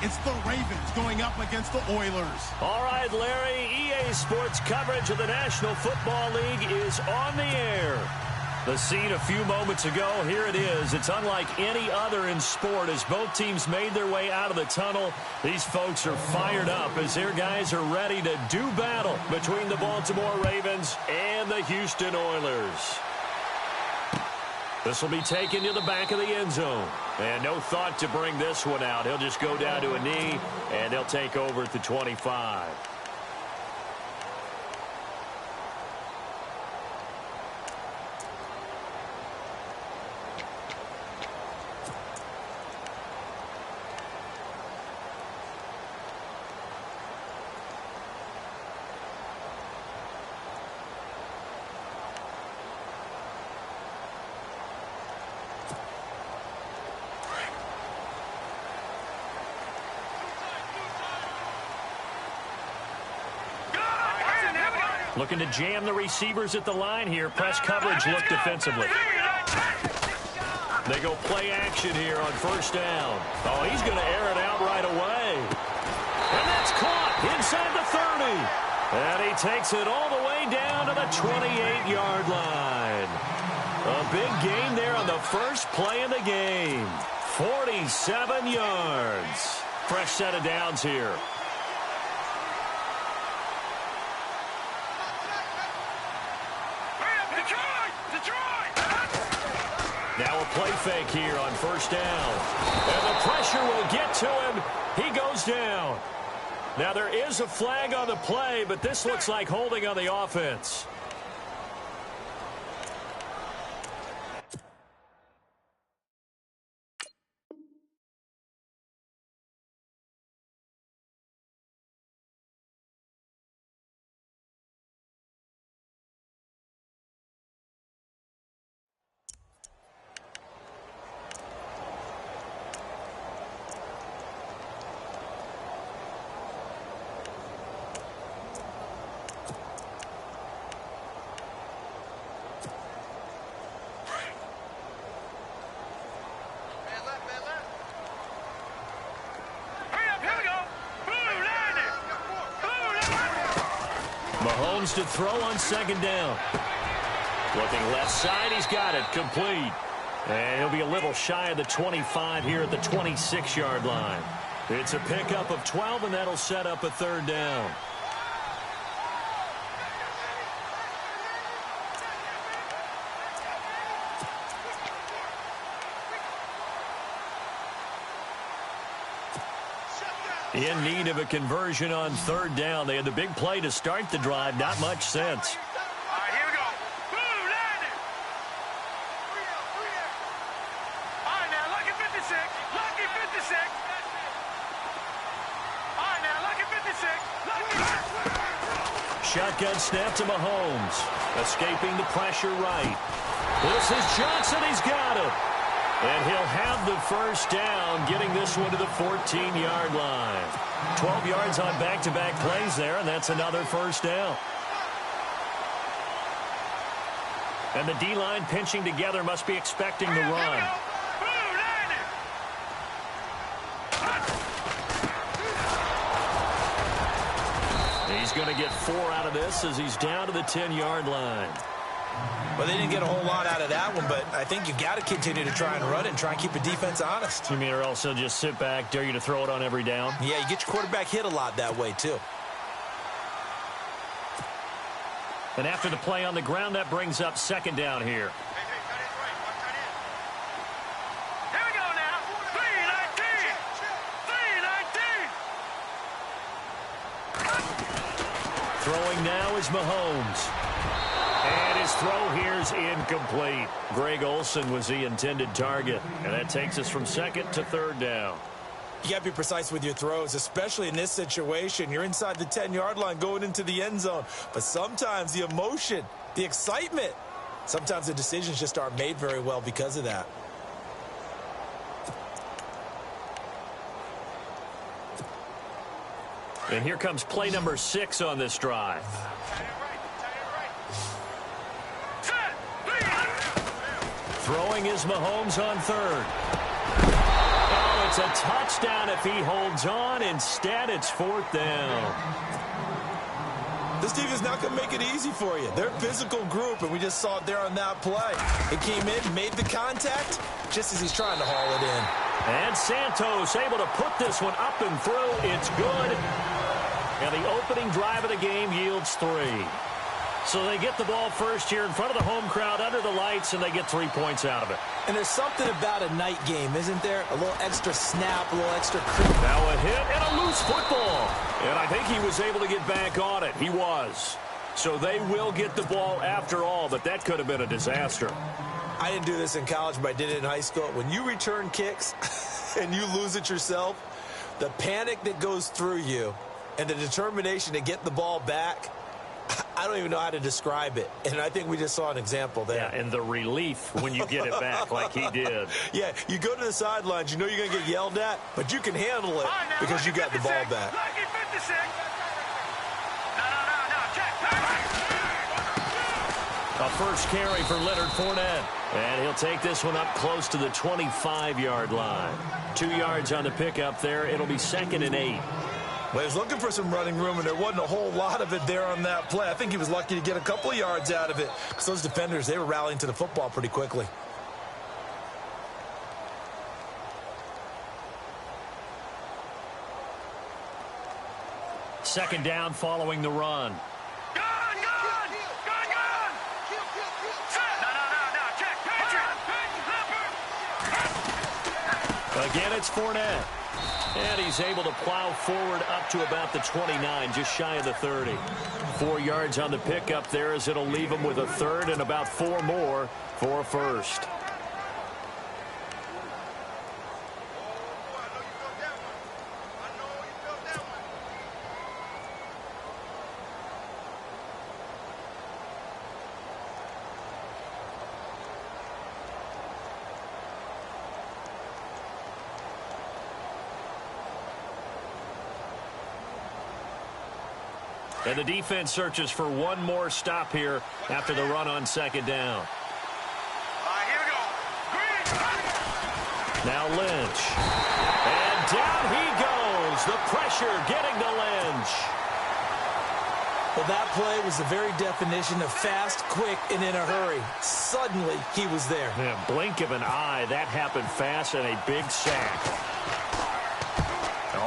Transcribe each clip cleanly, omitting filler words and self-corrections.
It's the Ravens going up against the Oilers. All right, Larry, EA Sports coverage of the National Football League is on the air. The scene a few moments ago, here it is. It's unlike any other in sport as both teams made their way out of the tunnel. These folks are fired up as their guys are ready to do battle between the Baltimore Ravens and the Houston Oilers. This will be taken to the back of the end zone. And no thought to bring this one out. He'll just go down to a knee, and they'll take over at the 25. Looking to jam the receivers at the line here. Press coverage look defensively. They go play action here on first down. Oh, he's going to air it out right away. And that's caught inside the 30. And he takes it all the way down to the 28-yard line. A big gain there on the first play of the game. 47 yards. Fresh set of downs here. Now a play fake here on first down. And the pressure will get to him. He goes down. Now there is a flag on the play, but this looks like holding on the offense. Mahomes to throw on second down. Looking left side, he's got it, complete. And he'll be a little shy of the 25 here at the 26-yard line. It's a pickup of 12, and that'll set up a third down. In need of a conversion on third down. They had the big play to start the drive. Not much sense. All right, here we go. Boom, landing. All right, now, lucky 56. Lucky 56. All right, now, lucky 56. Lucky. Shotgun snap to Mahomes. Escaping the pressure right. This is Johnson. He's got it. And he'll have the first down, getting this one to the 14-yard line. 12 yards on back-to-back plays there, and that's another first down. And the D-line pinching together must be expecting the run. He's going to get 4 out of this as he's down to the 10-yard line. Well, they didn't get a whole lot out of that one, but I think you've got to continue to try and run and try and keep the defense honest. You mean or else they'll just sit back, dare you to throw it on every down? Yeah, you get your quarterback hit a lot that way, too. And after the play on the ground, that brings up second down here. Here we go now. 3-19. Throwing now is Mahomes. And his throw here is incomplete. Greg Olsen was the intended target. And that takes us from second to third down. You got to be precise with your throws, especially in this situation. You're inside the 10-yard line going into the end zone. But sometimes the emotion, the excitement, sometimes the decisions just aren't made very well because of that. And here comes play number 6 on this drive. Throwing is Mahomes on third. Oh, It's a touchdown if he holds on. Instead, it's 4th down. This team is not going to make it easy for you. They're a physical group, and we just saw it there on that play. It came in, made the contact, just as he's trying to haul it in. And Santos able to put this one up and through. It's good. And the opening drive of the game yields 3. So they get the ball first here in front of the home crowd under the lights, and they get 3 points out of it. And there's something about a night game, isn't there? A little extra snap, a little extra creep. Now a hit and a loose football. And I think he was able to get back on it. He was. So they will get the ball after all, but that could have been a disaster. I didn't do this in college, but I did it in high school. When you return kicks and you lose it yourself, the panic that goes through you and the determination to get the ball back, I don't even know how to describe it. And I think we just saw an example there. Yeah, and the relief when you get it back like he did. Yeah, you go to the sidelines, you know you're going to get yelled at, but you can handle it because you got the ball back. Lucky 56. No, check. A first carry for Leonard Fournette. And he'll take this one up close to the 25-yard line. 2 yards on the pickup there. It'll be 2nd and 8. Well, he was looking for some running room, and there wasn't a whole lot of it there on that play. I think he was lucky to get a couple of yards out of it because those defenders, they were rallying to the football pretty quickly. Second down following the run. Gone. No, check. Patriot. Again, it's Fournette. And he's able to plow forward up to about the 29, just shy of the 30. 4 yards on the pickup there as it'll leave him with a 3rd and about 4 more for a first. And the defense searches for one more stop here after the run on second down. Here we go. Now Lynch. And down he goes. The pressure getting to Lynch. Well, that play was the very definition of fast, quick, and in a hurry. Suddenly, he was there. Yeah, blink of an eye. That happened fast and a big sack.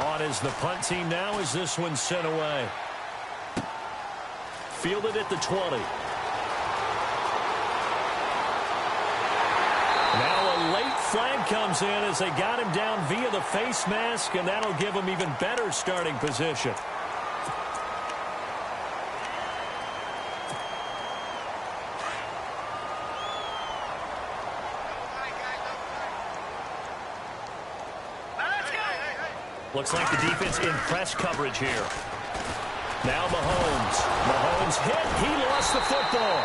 On is the punt team now as this one's sent away. Fielded at the 20. Now a late flag comes in as they got him down via the face mask, and that'll give him even better starting position. Looks like the defense in press coverage here. Now Mahomes. Mahomes hit. He lost the football.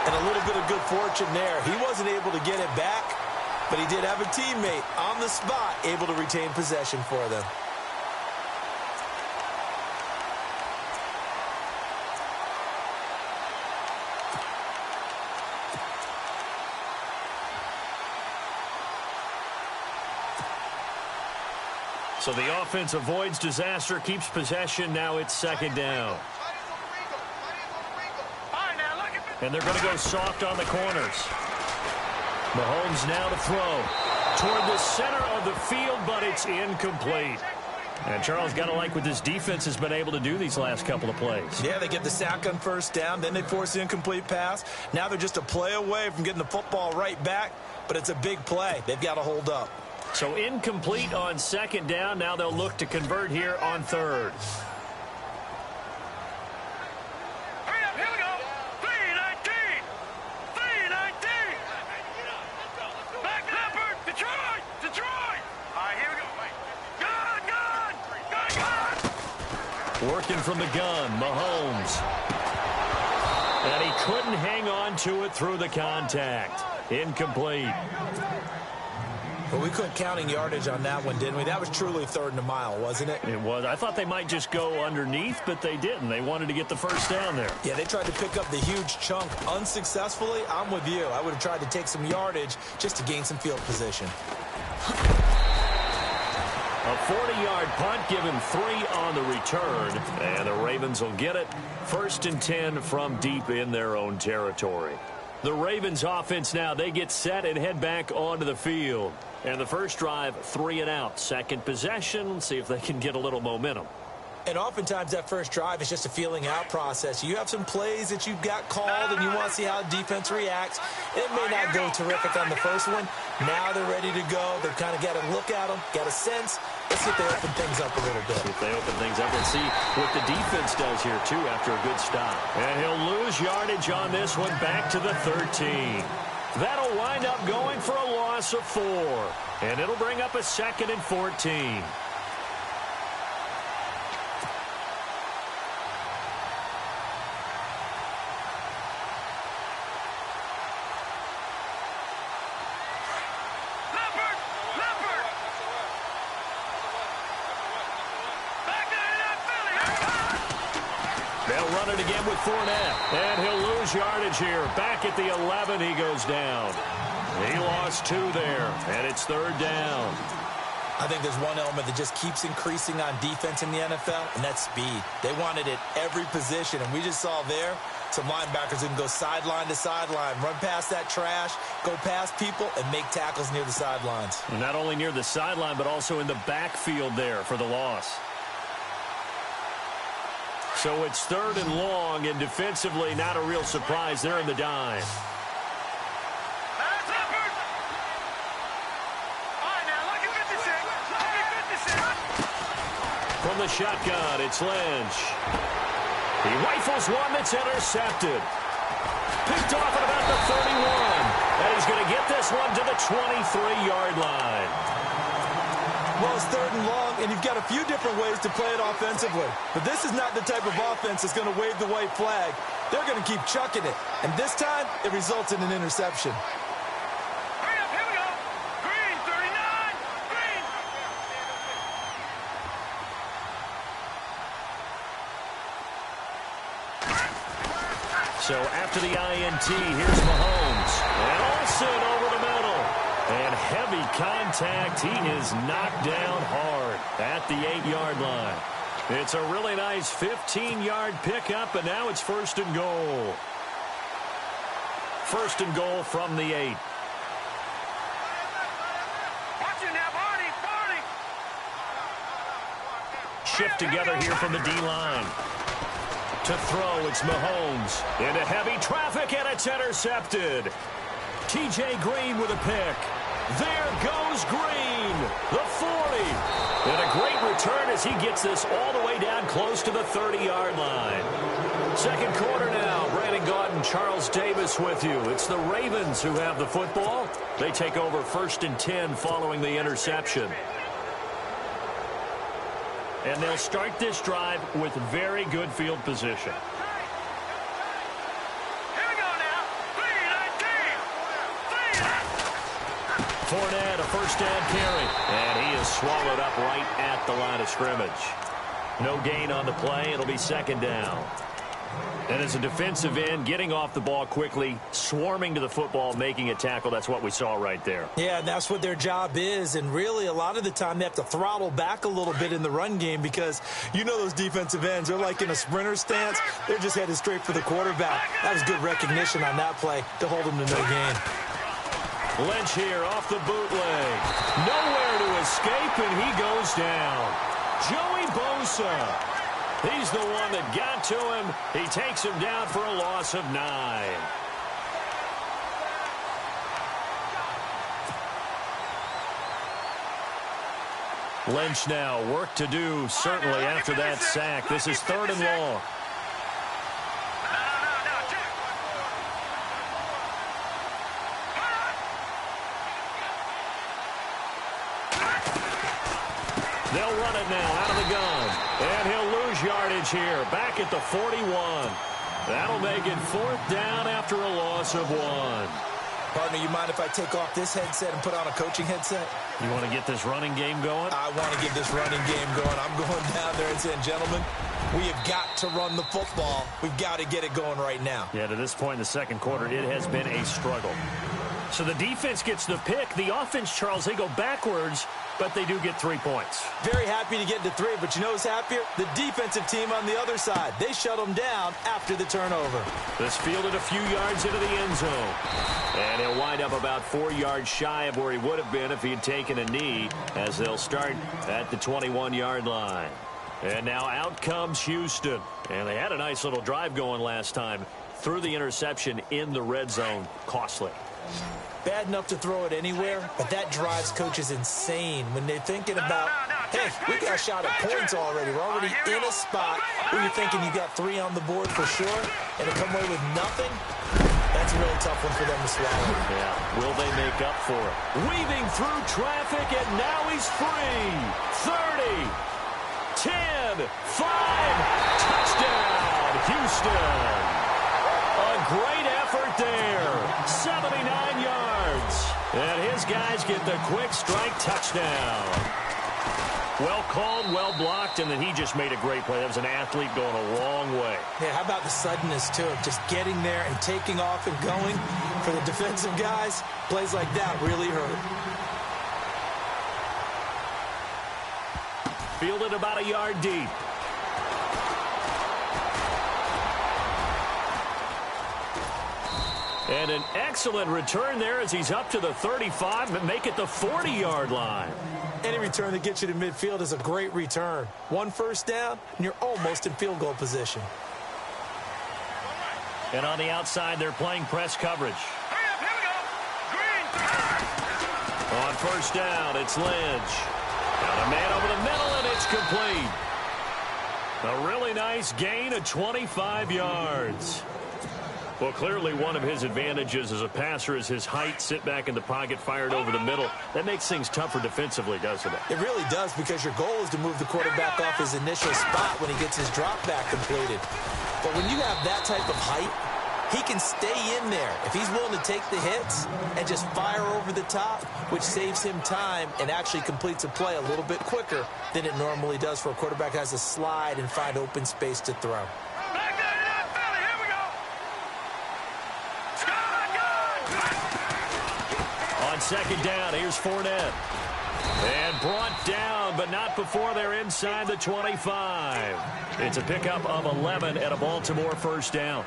And a little bit of good fortune there. He wasn't able to get it back, but he did have a teammate on the spot able to retain possession for them. So the offense avoids disaster, keeps possession. Now it's second down. And they're going to go soft on the corners. Mahomes now to throw toward the center of the field, but it's incomplete. And Charles, got to like what this defense has been able to do these last couple of plays. Yeah, they get the sack on first down, then they force the incomplete pass. Now they're just a play away from getting the football right back, but it's a big play. They've got to hold up. So incomplete on second down. Now they'll look to convert here on third. Hurry up, here we go. 3-19. 3-19. Back Leopard. Detroit. All right, here we go. Gun. Working from the gun, Mahomes. And he couldn't hang on to it through the contact. Incomplete. But we couldn't counting yardage on that one, didn't we? That was truly third and a mile, wasn't it? It was. I thought they might just go underneath, but they didn't. They wanted to get the first down there. Yeah, they tried to pick up the huge chunk unsuccessfully. I'm with you. I would have tried to take some yardage just to gain some field position. A 40-yard punt, give him 3 on the return, and the Ravens will get it. 1st and 10 from deep in their own territory. The Ravens offense now, they get set and head back onto the field. And the first drive, 3 and out. Second possession, see if they can get a little momentum. And oftentimes that first drive is just a feeling out process. You have some plays that you've got called and you want to see how defense reacts. It may not go terrific on the first one. Now they're ready to go. They've kind of got to look at them, got a sense. Let's see if they open things up a little bit. See if they open things up. Let's see what the defense does here, too, after a good stop. And he'll lose yardage on this one back to the 13. That'll wind up going for a loss of 4. And it'll bring up a 2nd and 14. Run it again with Fournette. And he'll lose yardage here. Back at the 11, he goes down. He lost 2 there, and it's 3rd down. I think there's one element that just keeps increasing on defense in the NFL, and that's speed. They want it at every position, and we just saw there some linebackers who can go sideline to sideline, run past that trash, go past people, and make tackles near the sidelines. And not only near the sideline, but also in the backfield there for the loss. So it's 3rd and long, and defensively not a real surprise there in the dime. From the shotgun, it's Lynch. He rifles one that's intercepted. Picked off at about the 31. And he's going to get this one to the 23-yard line. Well, it's 3rd and long, and you've got a few different ways to play it offensively. But this is not the type of offense that's going to wave the white flag. They're going to keep chucking it. And this time, it results in an interception. Hurry up, here we go. Green, 39, green. So after the INT, here's Mahomes. And Olsen over the middle. And heavy contact. He is knocked down hard at the 8-yard line. It's a really nice 15-yard pickup, and now it's 1st and goal. 1st and goal from the 8. Watch it now, Barney. Shift together here from the D-line. To throw, it's Mahomes. Into heavy traffic, and it's intercepted. T.J. Green with a pick. There goes Green, the 40. And a great return as he gets this all the way down close to the 30-yard line. 2nd quarter now. Brandon Gaudin, Charles Davis with you. It's the Ravens who have the football. They take over 1st and 10 following the interception. And they'll start this drive with very good field position. Fournette, a 1st down carry. And he is swallowed up right at the line of scrimmage. No gain on the play. It'll be 2nd down. And as a defensive end, getting off the ball quickly, swarming to the football, making a tackle, that's what we saw right there. Yeah, and that's what their job is. And really, a lot of the time, they have to throttle back a little bit in the run game because you know those defensive ends, they're like in a sprinter stance. They're just headed straight for the quarterback. That was good recognition on that play to hold them to no gain. Lynch here off the bootleg. Nowhere to escape, and he goes down. Joey Bosa. He's the one that got to him. He takes him down for a loss of 9. Lynch now, work to do, certainly, after that sack. This is 3rd and long. They'll run it now out of the gun. And he'll lose yardage here. Back at the 41. That'll make it 4th down after a loss of 1. Partner, you mind if I take off this headset and put on a coaching headset? You want to get this running game going? I want to get this running game going. I'm going down there and saying, gentlemen, we have got to run the football. We've got to get it going right now. Yeah, to this point in the 2nd quarter, it has been a struggle. So the defense gets the pick. The offense, Charles, they go backwards. but they do get 3 points. Very happy to get to 3, but you know who's happier? The defensive team on the other side. They shut them down after the turnover. This fielded a few yards into the end zone. And he'll wind up about 4 yards shy of where he would have been if he had taken a knee, as they'll start at the 21-yard line. And now out comes Houston. And they had a nice little drive going last time. Threw the interception in the red zone. Costly. Bad enough to throw it anywhere, but that drives coaches insane when they're thinking about, hey, we got a shot at points already. We're already in a spot where you're thinking you got 3 on the board for sure, and to come away with nothing, that's a really tough one for them to swallow. Yeah, will they make up for it? Weaving through traffic, and now he's free. 30, 10, 5, touchdown, Houston. A great effort there. 79 yards. And his guys get the quick strike touchdown. Well called, well blocked, and then he just made a great play. That was an athlete going a long way. Yeah, how about the suddenness, too, of just getting there and taking off and going? For the defensive guys, plays like that really hurt. Fielded about a yard deep. And an excellent return there as he's up to the 35, but make it the 40-yard line. Any return that gets you to midfield is a great return. 1 first down, and you're almost in field goal position. And on the outside, they're playing press coverage. On first down, it's Lynch. Got a man over the middle, and it's complete. A really nice gain of 25 yards. Well, clearly one of his advantages as a passer is his height. Sit back in the pocket, fired over the middle. That makes things tougher defensively, doesn't it? It really does, because your goal is to move the quarterback off his initial spot when he gets his drop back completed. But when you have that type of height, he can stay in there if he's willing to take the hits and just fire over the top, which saves him time and actually completes a play a little bit quicker than it normally does for a quarterback who has to slide and find open space to throw. On second down, here's Fournette. And brought down, but not before they're inside the 25. It's a pickup of 11 and a Baltimore first down.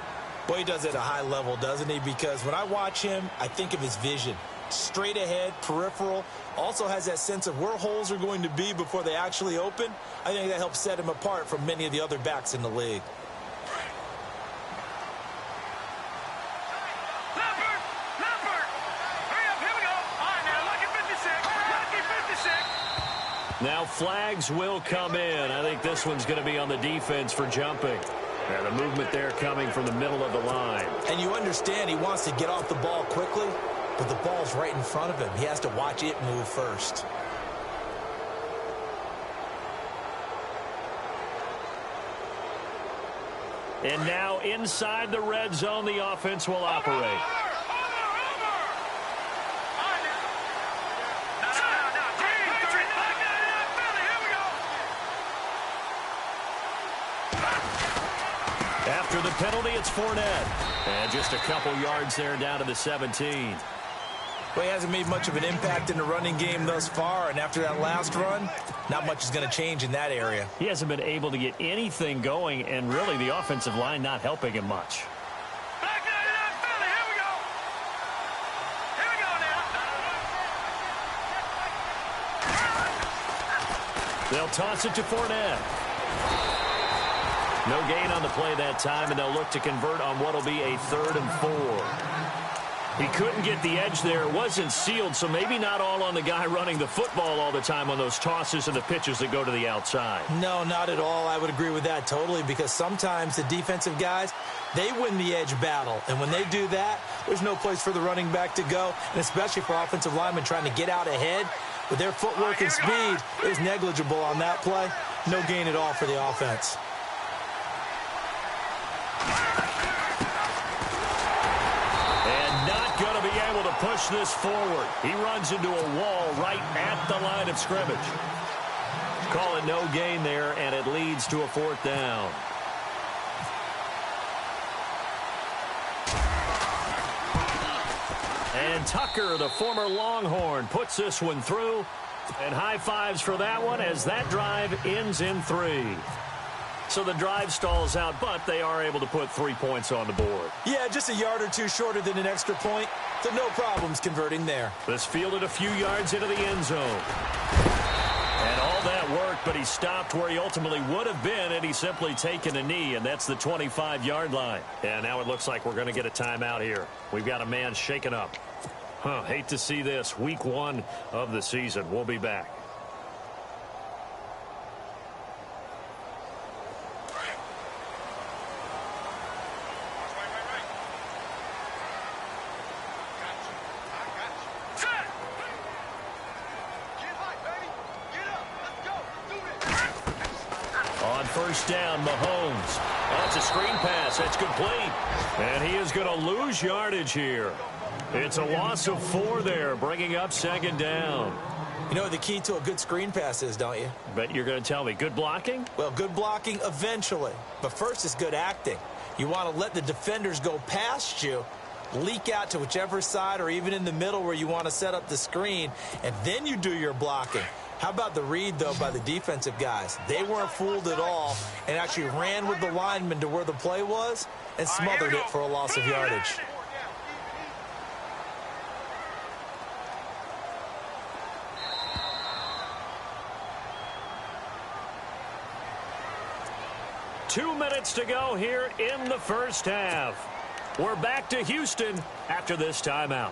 Boy, he does it at a high level, doesn't he? Because when I watch him, I think of his vision. Straight ahead, peripheral. Also has that sense of where holes are going to be before they actually open. I think that helps set him apart from many of the other backs in the league. Now flags will come in. I think this one's going to be on the defense for jumping. And the movement there coming from the middle of the line. And you understand he wants to get off the ball quickly, but the ball's right in front of him. He has to watch it move first. And now inside the red zone, the offense will operate. After the penalty, it's Fournette. And just a couple yards there down to the 17. Well, he hasn't made much of an impact in the running game thus far, and after that last run, not much is going to change in that area. He hasn't been able to get anything going, and really the offensive line not helping him much. They'll toss it to Fournette. No gain on the play that time, and they'll look to convert on what will be a 3rd and 4. He couldn't get the edge there. It wasn't sealed, so maybe not all on the guy running the football all the time on those tosses and the pitches that go to the outside. No, not at all. I would agree with that totally, because sometimes the defensive guys, they win the edge battle. And when they do that, there's no place for the running back to go, and especially for offensive linemen trying to get out ahead. With their footwork and speed, it was negligible on that play. No gain at all for the offense. Going to be able to push this forward. He runs into a wall right at the line of scrimmage. Call it no gain there, and it leads to a 4th down. And Tucker, the former Longhorn, puts this one through, And high fives for that one as that drive ends in 3. So the drive stalls out, but they are able to put 3 points on the board. Yeah, just a yard or two shorter than an extra point, so no problems converting there. This fielded a few yards into the end zone. And all that worked, but he stopped where he ultimately would have been had he simply taken a knee, and that's the 25-yard line. And now it looks like we're going to get a timeout here. We've got a man shaken up. Hate to see this. Week 1 of the season. We'll be back. On first down, Mahomes. That's a screen pass. That's complete. And he is going to lose yardage here. It's a loss of 4 there, bringing up second down. You know what the key to a good screen pass is, don't you? Bet you're going to tell me. Good blocking? Well, good blocking eventually. But first is good acting. You want to let the defenders go past you, leak out to whichever side or even in the middle where you want to set up the screen, and then you do your blocking. How about the read, though, by the defensive guys? They weren't fooled at all and actually ran with the lineman to where the play was and smothered it for a loss of yardage. Two minutes to go here in the first half. We're back to Houston after this timeout.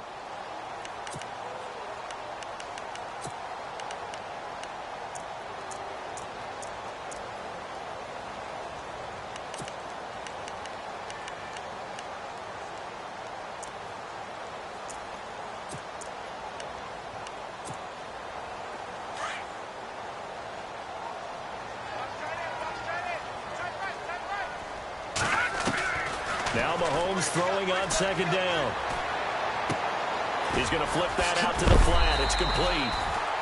Now Mahomes throwing on second down. He's going to flip that out to the flat. It's complete.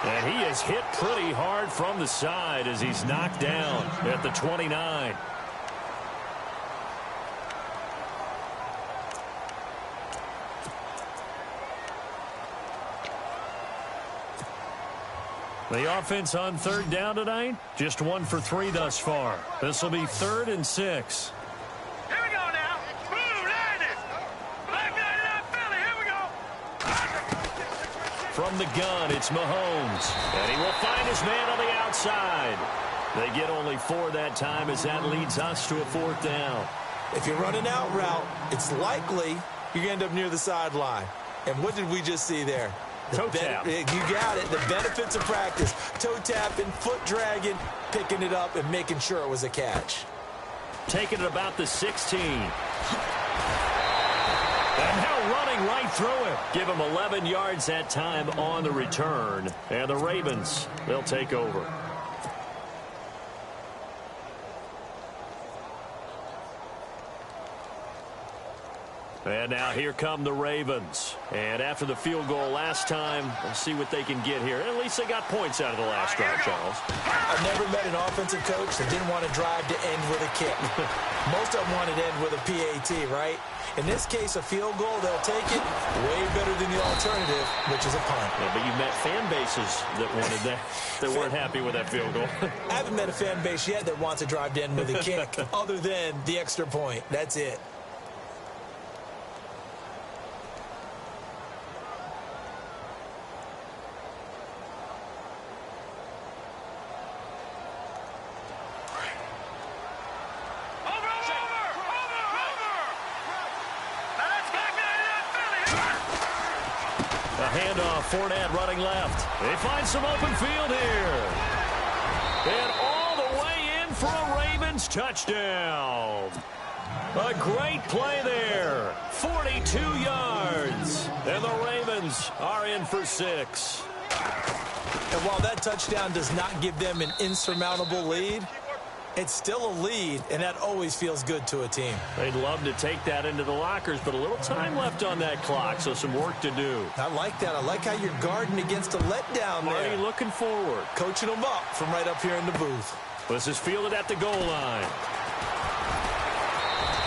And he is hit pretty hard from the side as he's knocked down at the 29. The offense on third down tonight, just 1 for 3 thus far. This will be 3rd and 6. Here we go now. Boom, there it is. Back 99 Philly. Here we go. From the gun, it's Mahomes. And he will find his man on the outside. They get only 4 that time as that leads us to a 4th down. If you run an out route, it's likely you're going to end up near the sideline. And what did we just see there? Toe tap. You got it. The benefits of practice. Toe tapping, foot dragging, picking it up, and making sure it was a catch. Taking it about the 16. And now running right through him. Give him 11 yards that time on the return. And the Ravens, they'll take over. And now here come the Ravens. And after the field goal last time, we'll see what they can get here. At least they got points out of the last drive, Charles. I've never met an offensive coach that didn't want to drive to end with a kick. Most of them wanted to end with a PAT, right? In this case, a field goal, they'll take it way better than the alternative, which is a punt. Yeah, but you met fan bases that wanted that, that weren't happy with that field goal. I haven't met a fan base yet that wants to drive to end with a kick other than the extra point. That's it. Fournette running left. They find some open field here. And all the way in for a Ravens touchdown. A great play there. 42 yards. And the Ravens are in for 6. And while that touchdown does not give them an insurmountable lead, it's still a lead, and that always feels good to a team. They'd love to take that into the lockers, but a little time left on that clock, so some work to do. I like that. I like how you're guarding against a letdown there. Marty looking forward. Coaching them up from right up here in the booth. This is fielded at the goal line.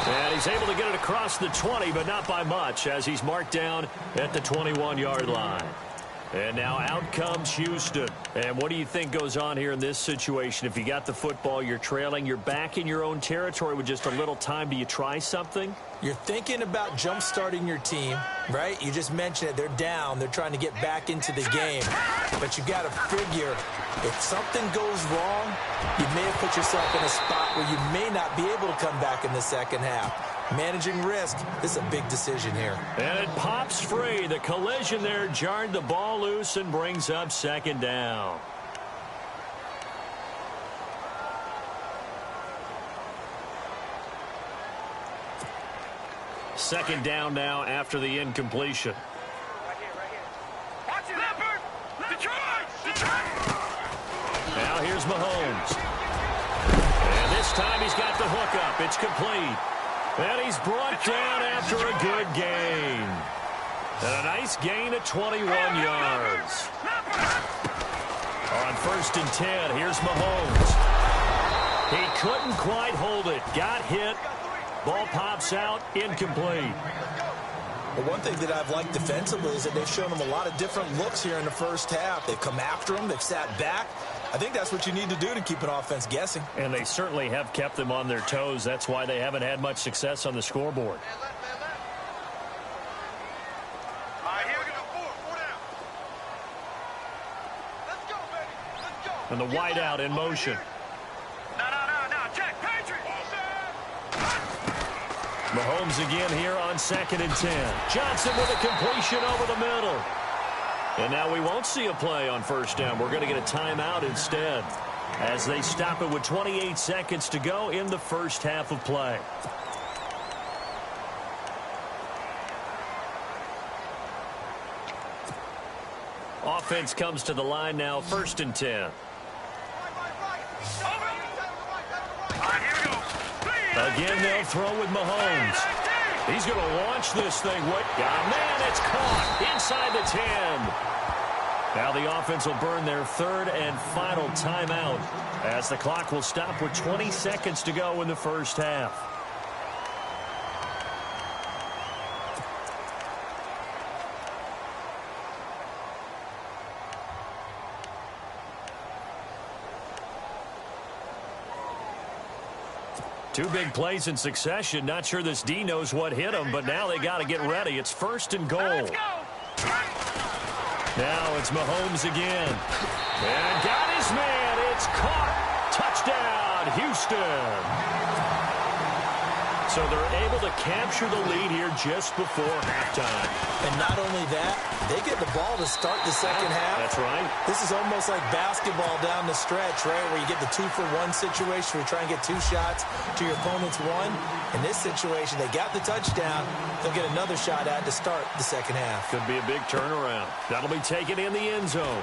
And he's able to get it across the 20, but not by much, as he's marked down at the 21-yard line. And now out comes Houston. And what do you think goes on here in this situation? If you got the football, you're trailing, you're back in your own territory with just a little time. Do you try something? You're thinking about jump-starting your team, right? You just mentioned it. They're down. They're trying to get back into the game. But you got to figure, if something goes wrong, you may have put yourself in a spot where you may not be able to come back in the second half. Managing risk, this is a big decision here. And it pops free. The collision there jarred the ball loose and brings up second down. Second down now after the incompletion. Watch it, Leopard! Detroit! Now here's Mahomes. And this time he's got the hook up. It's complete. And he's brought down after a good gain. And a nice gain of 21 yards. On 1st and 10, here's Mahomes. He couldn't quite hold it. Got hit. Ball pops out. Incomplete. But one thing that I've liked defensively is that they've shown him a lot of different looks here in the first half. They've come after him. They've sat back. I think that's what you need to do to keep an offense guessing. And they certainly have kept them on their toes. That's why they haven't had much success on the scoreboard. All right, here we go. Four down. Let's go, baby. Let's go. And the wideout in motion. No. Check. Patriot. Mahomes again here on 2nd and 10. Johnson with a completion over the middle. And now we won't see a play on 1st down. We're going to get a timeout instead as they stop it with 28 seconds to go in the first half of play. Offense comes to the line now, 1st and 10. All right, here we go. Again, they'll throw with Mahomes. He's going to launch this thing. Man, it's caught inside the 10. Now the offense will burn their 3rd and final timeout as the clock will stop with 20 seconds to go in the first half. Two big plays in succession. Not sure this D knows what hit him, but now they got to get ready. It's 1st and goal. Let's go. Now it's Mahomes again. And got his man. It's caught. Touchdown, Houston. So they're able to capture the lead here just before halftime. And not only that, they get the ball to start the second half. That's right. This is almost like basketball down the stretch, right, where you get the 2-for-1 situation where you try and get 2 shots to your opponent's 1. In this situation, they got the touchdown. They'll get another shot at to start the second half. Could be a big turnaround. That'll be taken in the end zone.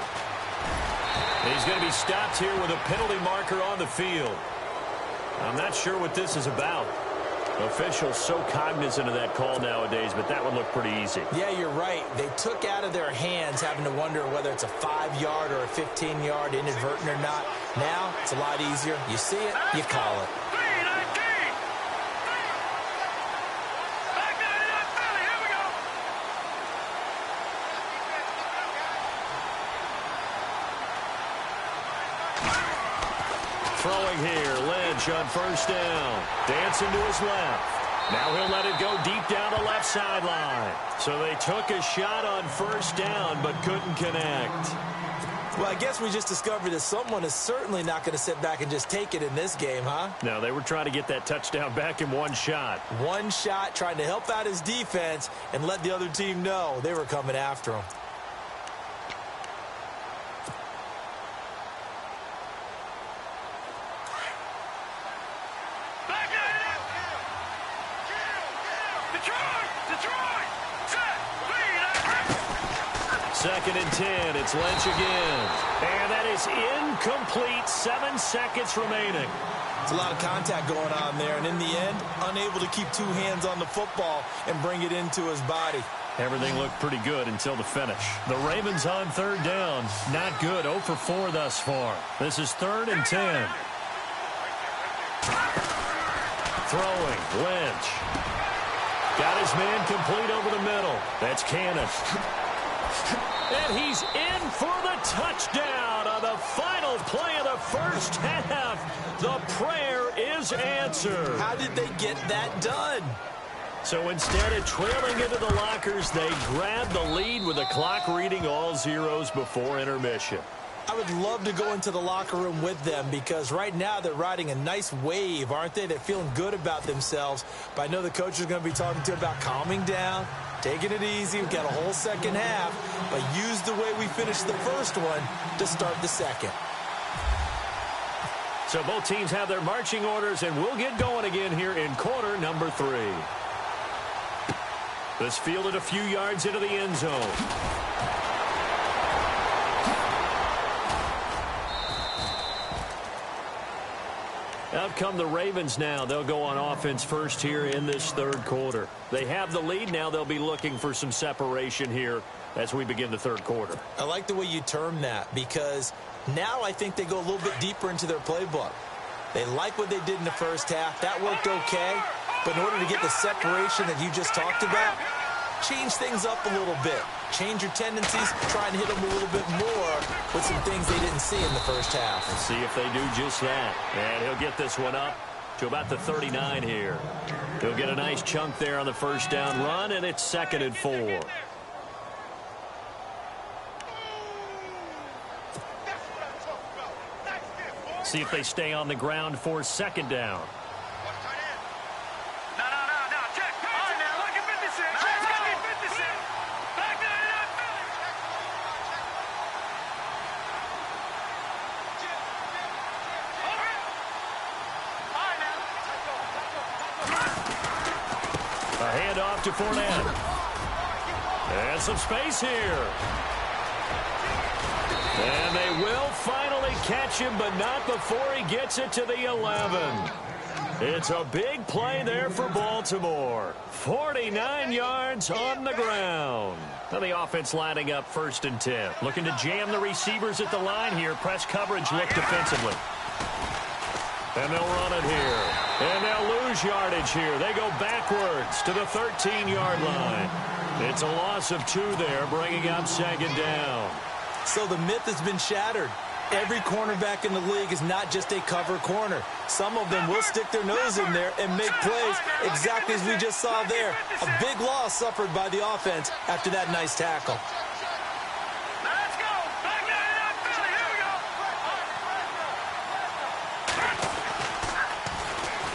And he's going to be stopped here with a penalty marker on the field. I'm not sure what this is about. Officials so cognizant of that call nowadays, but that would look pretty easy. Yeah, you're right. They took out of their hands having to wonder whether it's a 5-yard or a 15-yard inadvertent or not. Now, it's a lot easier. You see it, you call it. Throwing here, Lynch on 1st down. Dancing to his left. Now he'll let it go deep down the left sideline. So they took a shot on 1st down, but couldn't connect. Well, I guess we just discovered that someone is certainly not going to sit back and just take it in this game, huh? No, they were trying to get that touchdown back in one shot. One shot, trying to help out his defense and let the other team know they were coming after him. Second and 10. It's Lynch again. And that is incomplete. 7 seconds remaining. It's a lot of contact going on there. And in the end, unable to keep 2 hands on the football and bring it into his body. Everything looked pretty good until the finish. The Ravens on 3rd down. Not good. 0 for 4 thus far. This is 3rd and 10. Throwing. Lynch. Got his man complete over the middle. That's Cannon. And he's in for the touchdown on the final play of the first half. The prayer is answered. How did they get that done? So instead of trailing into the lockers, they grabbed the lead with the clock reading all zeros before intermission. I would love to go into the locker room with them because right now they're riding a nice wave, aren't they? They're feeling good about themselves. But I know the coach is going to be talking to them about calming down, taking it easy. We've got a whole second half, but use the way we finished the first one to start the second. So both teams have their marching orders, and we'll get going again here in quarter number 3. This fielded a few yards into the end zone. Out come the Ravens now. They'll go on offense first here in this third quarter. They have the lead. Now they'll be looking for some separation here as we begin the third quarter. I like the way you term that because now I think they go a little bit deeper into their playbook. They like what they did in the first half. That worked okay. But in order to get the separation that you just talked about, change things up a little bit. Change your tendencies, try and hit them a little bit more with some things they didn't see in the first half. Let's see if they do just that. And he'll get this one up to about the 39 here. He'll get a nice chunk there on the first down run, and it's 2nd and 4. See if they stay on the ground for 2nd down. A handoff to Fournette. And some space here. And they will finally catch him, but not before he gets it to the 11. It's a big play there for Baltimore. 49 yards on the ground. Now the offense lining up 1st and 10. Looking to jam the receivers at the line here. Press coverage look defensively. And they'll run it here. And they'll lose yardage here. They go backwards to the 13-yard line. It's a loss of 2 there, bringing up 2nd down. So the myth has been shattered. Every cornerback in the league is not just a cover corner. Some of them will stick their nose in there and make plays exactly as we just saw there. A big loss suffered by the offense after that nice tackle.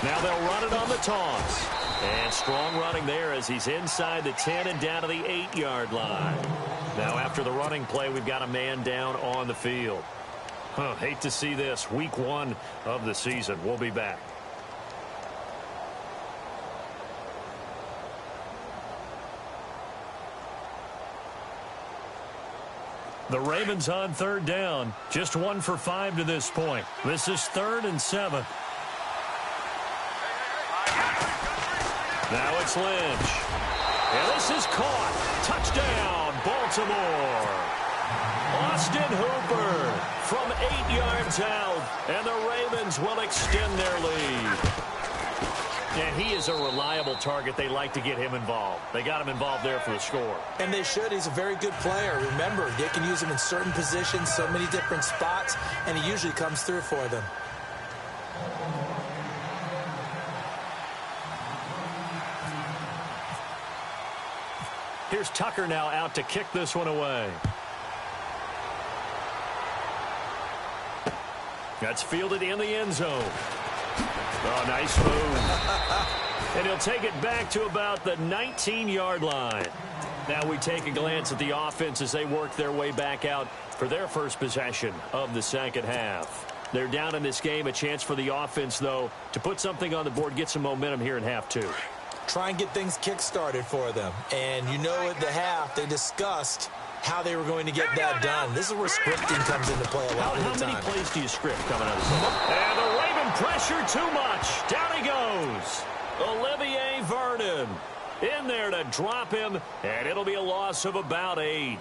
Now they'll run it on the toss. And strong running there as he's inside the 10 and down to the 8-yard line. Now after the running play, we've got a man down on the field. Hate to see this. Week 1 of the season. We'll be back. The Ravens on 3rd down. Just 1 for 5 to this point. This is 3rd and 7. Now it's Lynch. And this is caught. Touchdown, Baltimore. Austin Hooper from 8 yards out. And the Ravens will extend their lead. And he is a reliable target. They like to get him involved. They got him involved there for the score. And they should. He's a very good player. Remember, they can use him in certain positions, so many different spots, and he usually comes through for them. Here's Tucker now out to kick this one away. That's fielded in the end zone. Oh, nice move. And he'll take it back to about the 19-yard line. Now we take a glance at the offense as they work their way back out for their first possession of the 2nd half. They're down in this game. A chance for the offense, though, to put something on the board, get some momentum here in half 2. Try and get things kick-started for them. And you know at the half, they discussed how they were going to get that done. This is where scripting comes into play a lot of the time. How many plays do you script coming out of this? And the Raven pressure too much. Down he goes. Olivier Vernon in there to drop him, and it'll be a loss of about 8.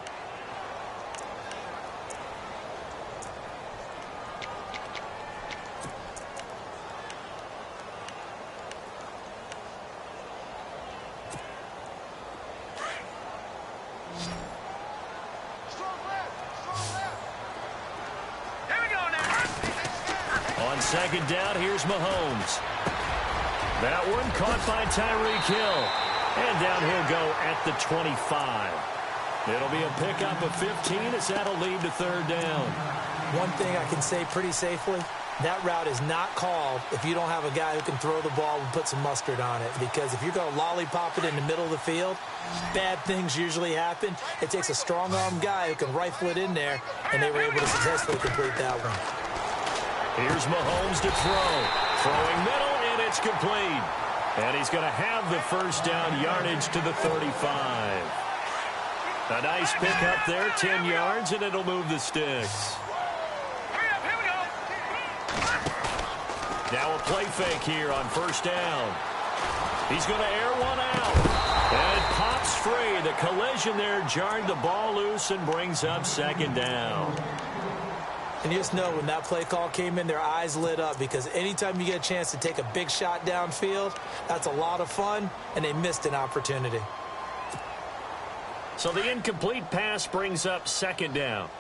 second down, here's Mahomes. That one caught by Tyreek Hill. And down he'll go at the 25. It'll be a pickup of 15 as that'll lead to third down. One thing I can say pretty safely, that route is not called if you don't have a guy who can throw the ball and put some mustard on it. Because if you're going to lollipop it in the middle of the field, bad things usually happen. It takes a strong-arm guy who can rifle it in there, and they were able to successfully complete that one. Here's Mahomes to throw. Throwing middle, and it's complete. And he's going to have the first down yardage to the 35. A nice pickup there, 10 yards, and it'll move the sticks. Now a play fake here on first down. He's going to air one out. And it pops free. The collision there jarred the ball loose and brings up second down. And you just know when that play call came in, their eyes lit up because anytime you get a chance to take a big shot downfield, that's a lot of fun, and they missed an opportunity. So the incomplete pass brings up second down.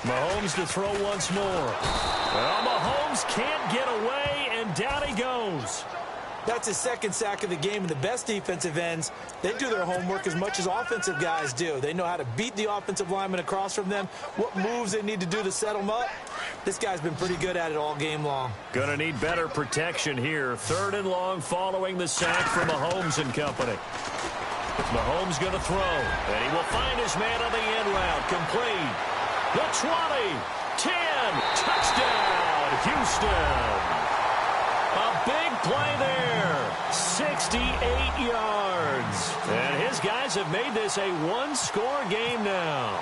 Mahomes to throw once more. Well, Mahomes can't get away, and down he goes. That's his second sack of the game, and the best defensive ends, they do their homework as much as offensive guys do. They know how to beat the offensive lineman across from them, what moves they need to do to set them up. This guy's been pretty good at it all game long. Gonna need better protection here. Third and long following the sack from Mahomes and company. Mahomes gonna throw, and he will find his man on the end route. Complete. The 20, 10, touchdown, Houston. A big play there, 68 yards. And his guys have made this a one-score game now.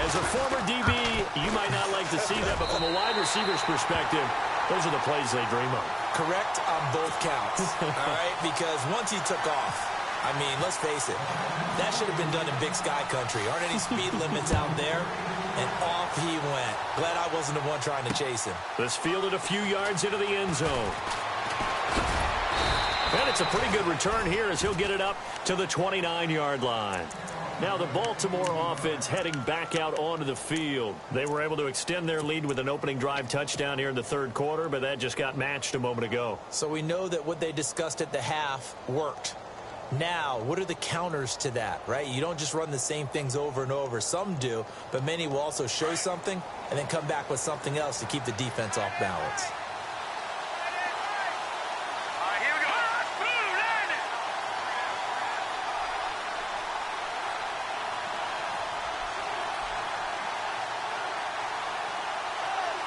As a former DB, you might not like to see that, but from a wide receiver's perspective, those are the plays they dream of. Correct on both counts, all right? Because once he took off, I mean, let's face it, that should have been done in Big Sky Country. Aren't any speed limits out there? And off he went. Glad I wasn't the one trying to chase him. This fielded a few yards into the end zone. And it's a pretty good return here as he'll get it up to the 29-yard line. Now the Baltimore offense heading back out onto the field. They were able to extend their lead with an opening drive touchdown here in the third quarter, but that just got matched a moment ago. So we know that what they discussed at the half worked. Now, what are the counters to that, right? You don't just run the same things over and over. Some do, but many will also show something and then come back with something else to keep the defense off balance.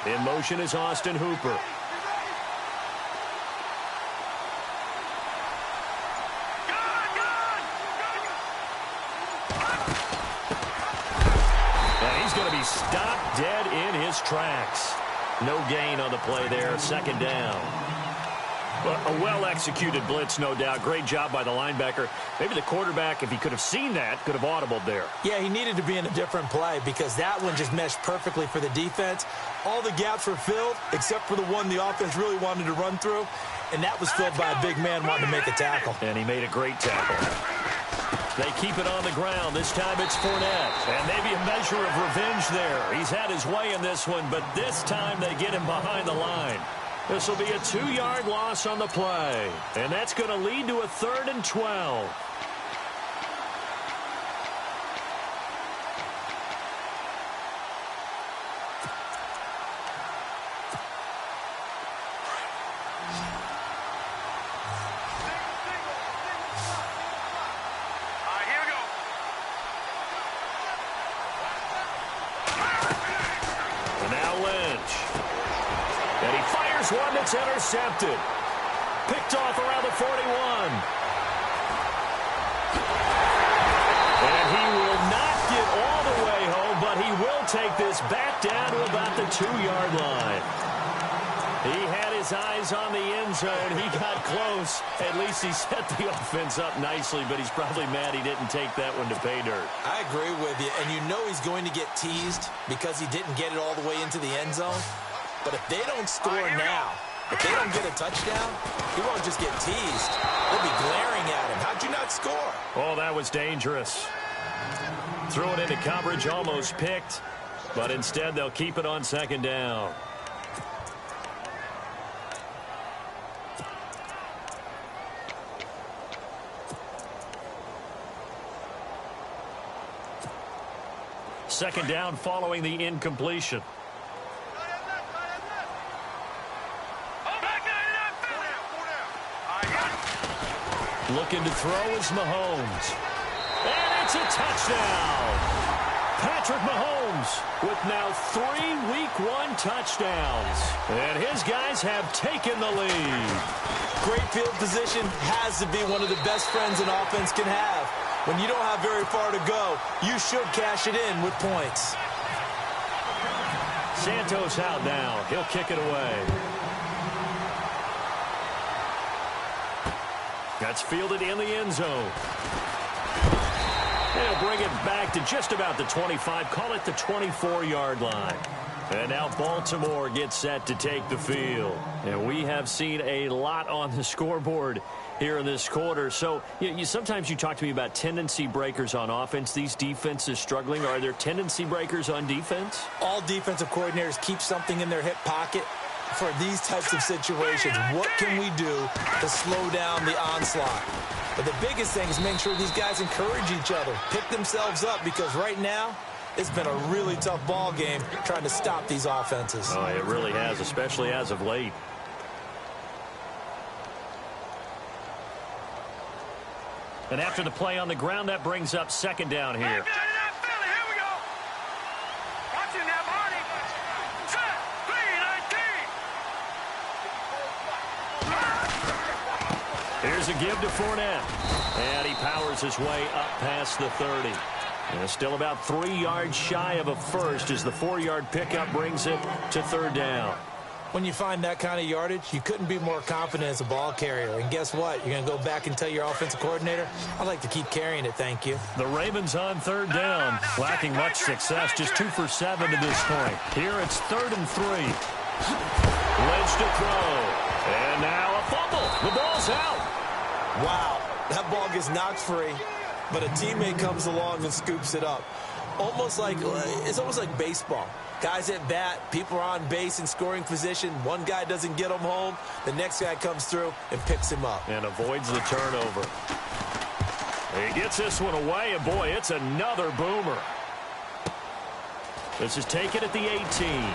In motion is Austin Hooper. Stopped dead in his tracks. No gain on the play there. Second down. A well-executed blitz, no doubt. Great job by the linebacker. Maybe the quarterback, if he could have seen that, could have audibled there. Yeah, he needed to be in a different play because that one just meshed perfectly for the defense. All the gaps were filled except for the one the offense really wanted to run through, and that was filled by a big man wanting to make a tackle. And he made a great tackle. They keep it on the ground. This time it's Fournette. And maybe a measure of revenge there. He's had his way in this one, but this time they get him behind the line. This will be a 2-yard loss on the play. And that's going to lead to a 3rd and 12. One that's intercepted. Picked off around the 41. And he will not get all the way home, but he will take this back down to about the 2-yard line. He had his eyes on the end zone. He got close. At least he set the offense up nicely, but he's probably mad he didn't take that one to pay dirt. I agree with you, and you know he's going to get teased because he didn't get it all the way into the end zone. But if they don't score now, if they don't get a touchdown, he won't just get teased. They'll be glaring at him. How'd you not score? Oh, that was dangerous. Threw it into coverage, almost picked, but instead they'll keep it on second down. Second down following the incompletion. Looking to throw is Mahomes. And it's a touchdown. Patrick Mahomes with now 3 Week 1 touchdowns. And his guys have taken the lead. Great field position has to be one of the best friends an offense can have. When you don't have very far to go, you should cash it in with points. Santos out now. He'll kick it away. That's fielded in the end zone. They'll bring it back to just about the 25. Call it the 24-yard line. And now Baltimore gets set to take the field. And we have seen a lot on the scoreboard here in this quarter. So sometimes you talk to me about tendency breakers on offense. These defenses struggling. Are there tendency breakers on defense? All defensive coordinators keep something in their hip pocket for these types of situations. What can we do to slow down the onslaught? But the biggest thing is make sure these guys encourage each other, pick themselves up, because right now it's been a really tough ball game trying to stop these offenses. Oh, it really has, especially as of late. And after the play on the ground, that brings up second down here. Here's a give to Fournette. And he powers his way up past the 30. And still about 3 yards shy of a first as the 4-yard pickup brings it to third down. When you find that kind of yardage, you couldn't be more confident as a ball carrier. And guess what? You're going to go back and tell your offensive coordinator, I'd like to keep carrying it, thank you. The Ravens on third down, lacking much success, just 2 for 7 to this point. Here it's 3rd and 3. Lynch to throw. And now a fumble. The ball's out. Wow, that ball gets knocked free, but a teammate comes along and scoops it up. It's almost like baseball. Guys at bat, people are on base in scoring position. One guy doesn't get him home. The next guy comes through and picks him up. And avoids the turnover. He gets this one away, and boy, it's another boomer. This is taken at the 18.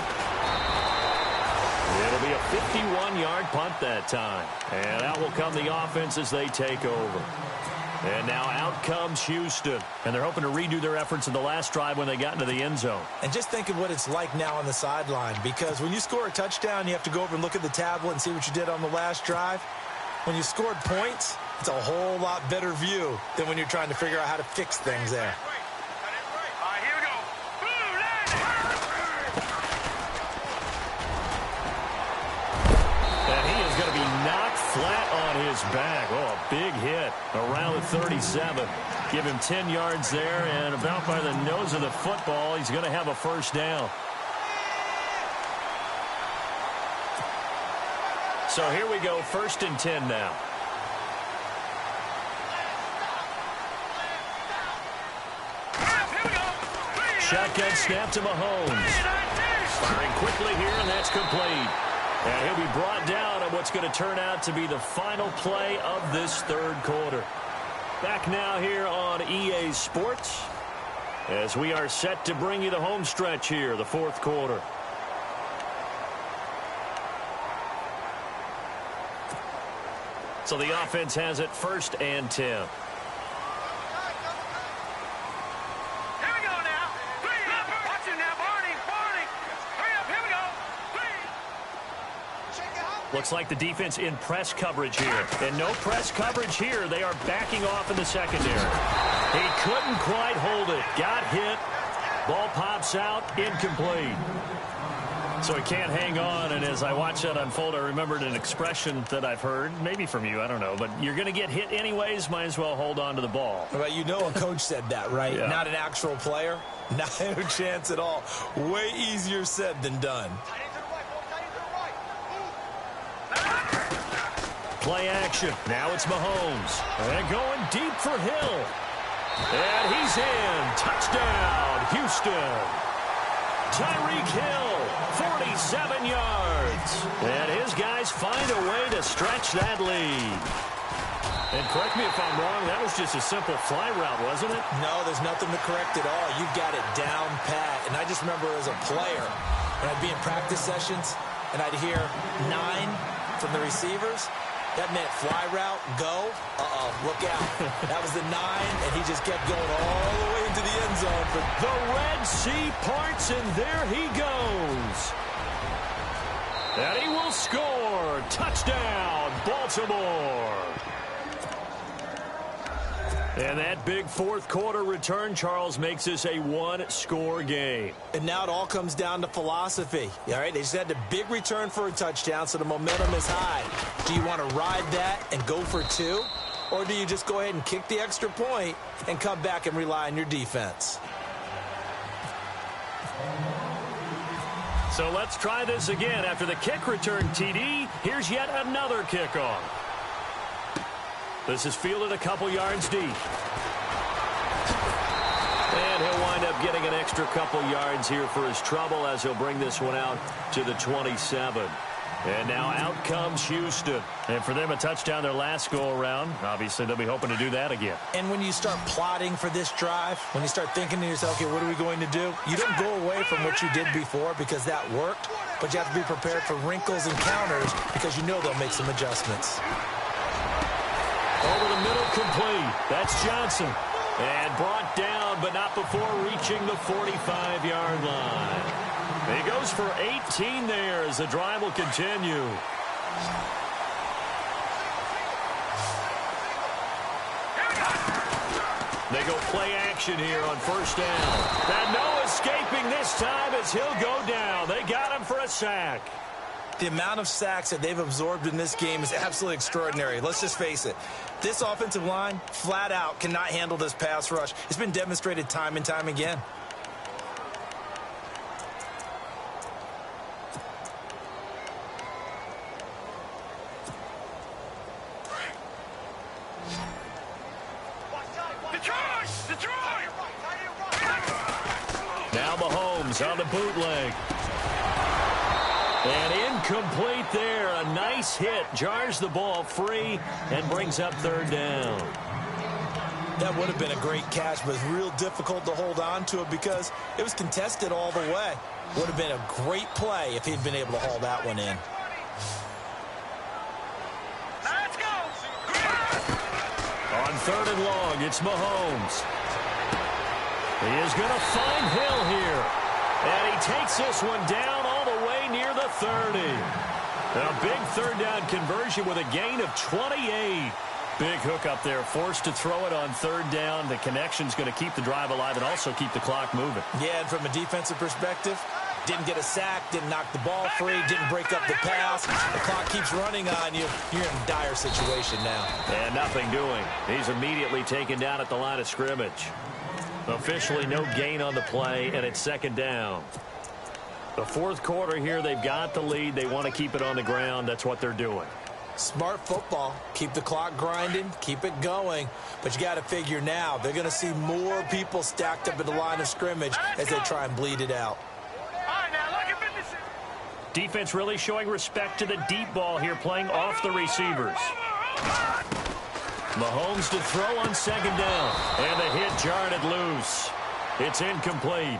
It'll be a 51-yard punt that time. And out will come the offense as they take over. And now out comes Houston. And they're hoping to redo their efforts in the last drive when they got into the end zone. And just think of what it's like now on the sideline. Because when you score a touchdown, you have to go over and look at the tablet and see what you did on the last drive. When you scored points, it's a whole lot better view than when you're trying to figure out how to fix things there. Flat on his back. Oh, a big hit around the 37. Give him 10 yards there, and about by the nose of the football, he's going to have a first down. So here we go, 1st and 10 now. Shotgun snap to Mahomes. Firing quickly here, and that's complete. And he'll be brought down on what's going to turn out to be the final play of this third quarter. Back now here on EA Sports as we are set to bring you the home stretch here, the fourth quarter. So the offense has it 1st and 10. Looks like the defense in press coverage here. And no press coverage here. They are backing off in the secondary. He couldn't quite hold it. Got hit. Ball pops out. Incomplete. So he can't hang on, and as I watch that unfold, I remembered an expression that I've heard, maybe from you, I don't know, but you're going to get hit anyways, might as well hold on to the ball. Well, you know a coach said that, right? Yeah. Not an actual player. Not a chance at all. Way easier said than done. Play action. Now it's Mahomes. And going deep for Hill. And he's in. Touchdown, Houston. Tyreek Hill, 47 yards. And his guys find a way to stretch that lead. And correct me if I'm wrong, that was just a simple fly route, wasn't it? No, there's nothing to correct at all. You got it down pat. And I just remember as a player, and I'd be in practice sessions, and I'd hear 9 from the receivers. That meant fly route, go. Look out. That was the 9, and he just kept going all the way into the end zone. The Red Sea parts, and there he goes. And he will score. Touchdown, Baltimore. And that big fourth quarter return, Charles, makes this a one-score game. And now it all comes down to philosophy. All right, they just had a big return for a touchdown, so the momentum is high. Do you want to ride that and go for 2? Or do you just go ahead and kick the extra point and come back and rely on your defense? So let's try this again. After the kick return, TD, here's yet another kickoff. This is fielded a couple yards deep. And he'll wind up getting an extra couple yards here for his trouble as he'll bring this one out to the 27. And now out comes Houston. And for them, a touchdown their last go-around. Obviously, they'll be hoping to do that again. And when you start plotting for this drive, when you start thinking to yourself, okay, what are we going to do? You don't go away from what you did before because that worked, but you have to be prepared for wrinkles and counters because you know they'll make some adjustments. Over the middle, complete. That's Johnson. And brought down, but not before reaching the 45-yard line. He goes for 18 there as the drive will continue. They go play action here on first down. And no escaping this time as he'll go down. They got him for a sack. The amount of sacks that they've absorbed in this game is absolutely extraordinary. Let's just face it. This offensive line, flat out, cannot handle this pass rush. It's been demonstrated time and time again. Now Mahomes on the bootleg. And incomplete there. A nice hit. Jars the ball free and brings up third down. That would have been a great catch, but it's real difficult to hold on to it because it was contested all the way. Would have been a great play if he'd been able to haul that one in. Let's go. On third and long, it's Mahomes. He is going to find Hill here. And he takes this one down all the way near the 30. A big third down conversion with a gain of 28. Big hook up there, forced to throw it on third down. The connection's going to keep the drive alive and also keep the clock moving. Yeah, and from a defensive perspective, didn't get a sack, didn't knock the ball free, didn't break up the pass. The clock keeps running on you. You're in a dire situation now. And nothing doing. He's immediately taken down at the line of scrimmage. Officially no gain on the play, and it's second down. The fourth quarter here, they've got the lead. They want to keep it on the ground. That's what they're doing. Smart football. Keep the clock grinding. Keep it going. But you got to figure now, they're going to see more people stacked up at the line of scrimmage as they try and bleed it out. Defense really showing respect to the deep ball here, playing off the receivers. Mahomes to throw on second down. And the hit jarred it loose. It's incomplete.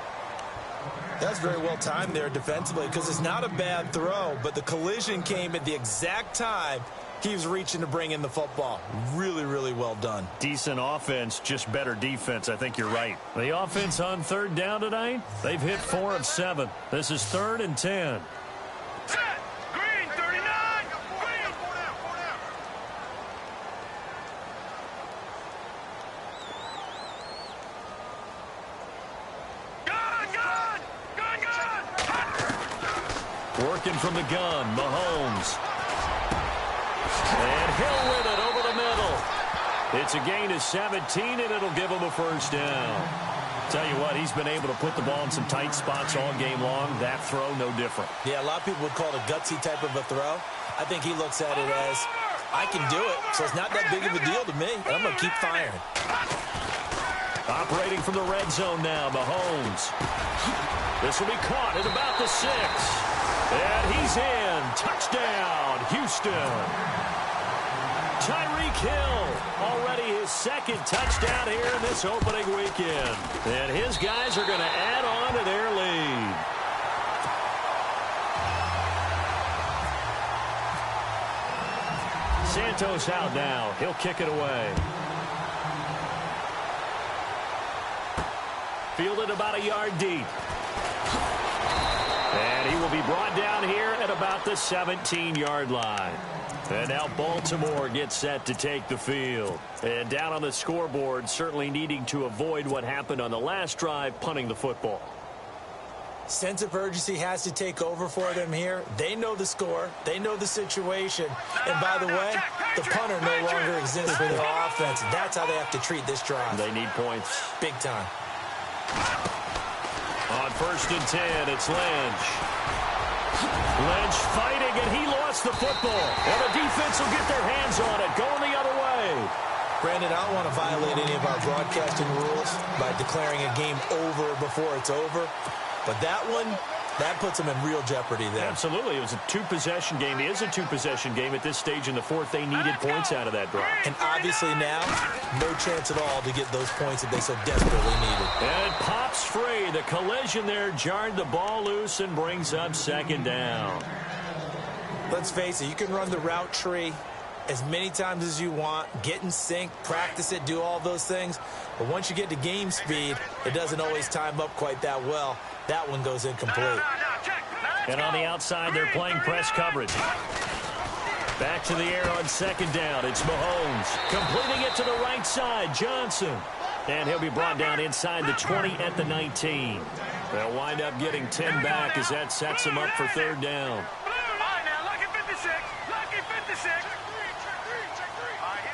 That's very well timed there defensively because it's not a bad throw, but the collision came at the exact time he was reaching to bring in the football. Really, really well done. Decent offense, just better defense. I think you're right. The offense on third down tonight, they've hit 4 of 7. This is 3rd and 10. Green, 39. Green. Working from the gun, Mahomes. And Hill with it over the middle. It's a gain of 17, and it'll give him a first down. Tell you what, he's been able to put the ball in some tight spots all game long. That throw, no different. Yeah, a lot of people would call it a gutsy type of a throw. I think he looks at it as, I can do it, so it's not that big of a deal to me. I'm going to keep firing. Operating from the red zone now, Mahomes. This will be caught at about the 6. And he's in. Touchdown, Houston. Tyreek Hill, already his second touchdown here in this opening weekend. And his guys are going to add on to their lead. Santos out now. He'll kick it away. Fielded about a yard deep. And he will be brought down here at about the 17-yard line. And now Baltimore gets set to take the field. And down on the scoreboard, certainly needing to avoid what happened on the last drive, punting the football. Sense of urgency has to take over for them here. They know the score. They know the situation. And by the way, the punter no longer exists for their offense. That's how they have to treat this drive. They need points. Big time. On 1st and 10, it's Lynch. Lynch fighting, and he lost the football. And the defense will get their hands on it, going the other way. Brandon, I don't want to violate any of our broadcasting rules by declaring a game over before it's over. But that one, that puts them in real jeopardy there. Absolutely. It was a two-possession game. It is a two-possession game at this stage in the fourth. They needed points out of that drive. And obviously now, no chance at all to get those points that they so desperately needed. And it pops free. The collision there jarred the ball loose and brings up 2nd down. Let's face it, you can run the route tree as many times as you want, get in sync, practice it, do all those things. But once you get to game speed, it doesn't always time up quite that well. That one goes incomplete. And on the outside, they're playing press coverage. Back to the air on 2nd down. It's Mahomes. Completing it to the right side, Johnson. And he'll be brought down inside the 20 at the 19. They'll wind up getting 10 back as that sets them up for 3rd down.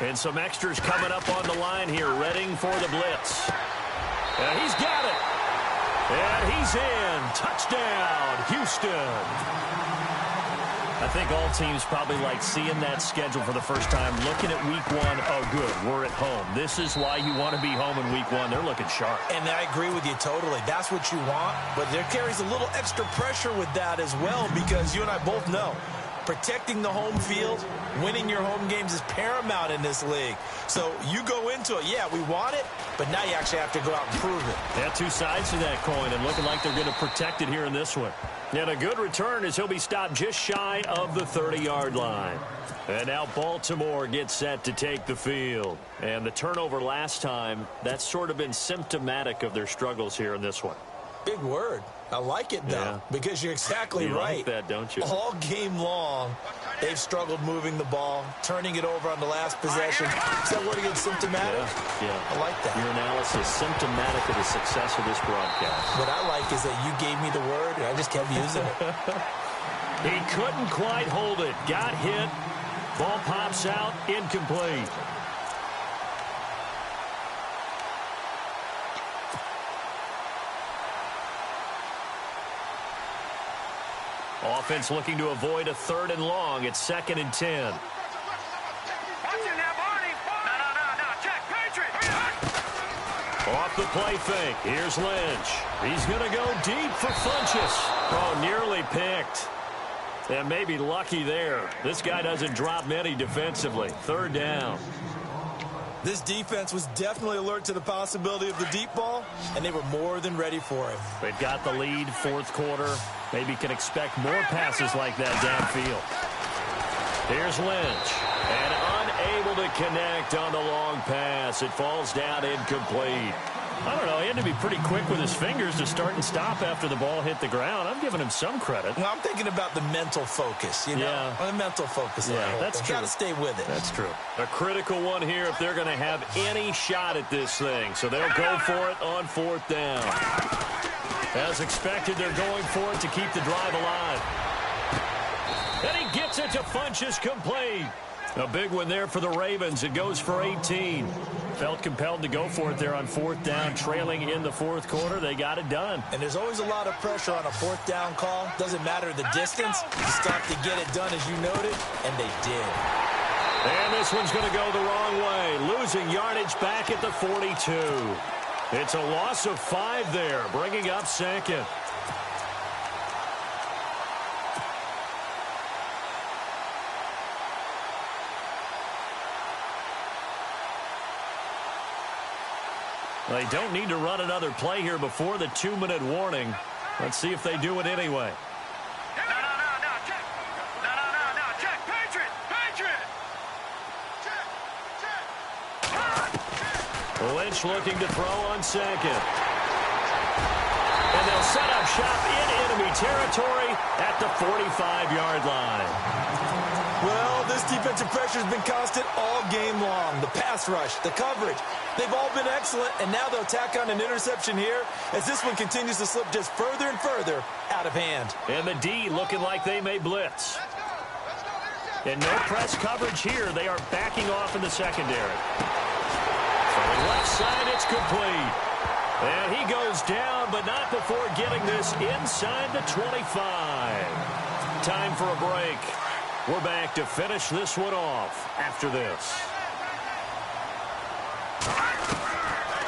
And some extras coming up on the line here, readying for the blitz. And he's got it. And he's in. Touchdown, Houston. I think all teams probably like seeing that schedule for the first time, looking at week 1. Oh, good, we're at home. This is why you want to be home in week 1. They're looking sharp. And I agree with you totally. That's what you want. But there carries a little extra pressure with that as well, because you and I both know protecting the home field, winning your home games is paramount in this league. So you go into it, yeah, we want it, but now you actually have to go out and prove it. Yeah, two sides to that coin, and looking like they're going to protect it here in this one. And a good return as he'll be stopped just shy of the 30-yard line. And now Baltimore gets set to take the field. And the turnover last time, that's sort of been symptomatic of their struggles here in this one. Big word. I like it, though, because you're exactly right. You like that, don't you? All game long, they've struggled moving the ball, turning it over on the last possession. Is that word again, symptomatic? Yeah. I like that. Your analysis, symptomatic of the success of this broadcast. What I like is that you gave me the word, and I just kept using it. He couldn't quite hold it. Got hit. Ball pops out, incomplete. Offense looking to avoid a 3rd and long. It's 2nd and 10. Off the play fake. Here's Lynch. He's going to go deep for Funchess. Oh, nearly picked. And maybe lucky there. This guy doesn't drop many defensively. 3rd down. This defense was definitely alert to the possibility of the deep ball, and they were more than ready for it. They've got the lead, 4th quarter. Maybe can expect more passes like that downfield. Here's Lynch. And unable to connect on the long pass. It falls down incomplete. I don't know. He had to be pretty quick with his fingers to start and stop after the ball hit the ground. I'm giving him some credit. Well, I'm thinking about the mental focus, you know? Yeah. The mental focus. Yeah, that's true. Got to stay with it. That's true. A critical one here if they're going to have any shot at this thing. So they'll go for it on 4th down. As expected, they're going for it to keep the drive alive. And he gets it to Funchess complete. A big one there for the Ravens. It goes for 18. Felt compelled to go for it there on fourth down, trailing in the fourth quarter. They got it done. And there's always a lot of pressure on a fourth down call. Doesn't matter the distance. You start to get it done, as you noted, and they did. And this one's going to go the wrong way. Losing yardage back at the 42. It's a loss of 5 there, bringing up second. They don't need to run another play here before the 2-minute warning. Let's see if they do it anyway. No, check. No, check. Patriot. Check. Lynch looking to throw on second. And they'll set up shop in enemy territory at the 45-yard line. Well, this defensive pressure has been constant all game long. The pass rush, the coverage, they've all been excellent, and now they'll tack on an interception here as this one continues to slip just further and further out of hand. And the D looking like they may blitz. And no press coverage here. They are backing off in the secondary. From the left side, it's complete. And he goes down, but not before getting this inside the 25. Time for a break. We're back to finish this one off after this.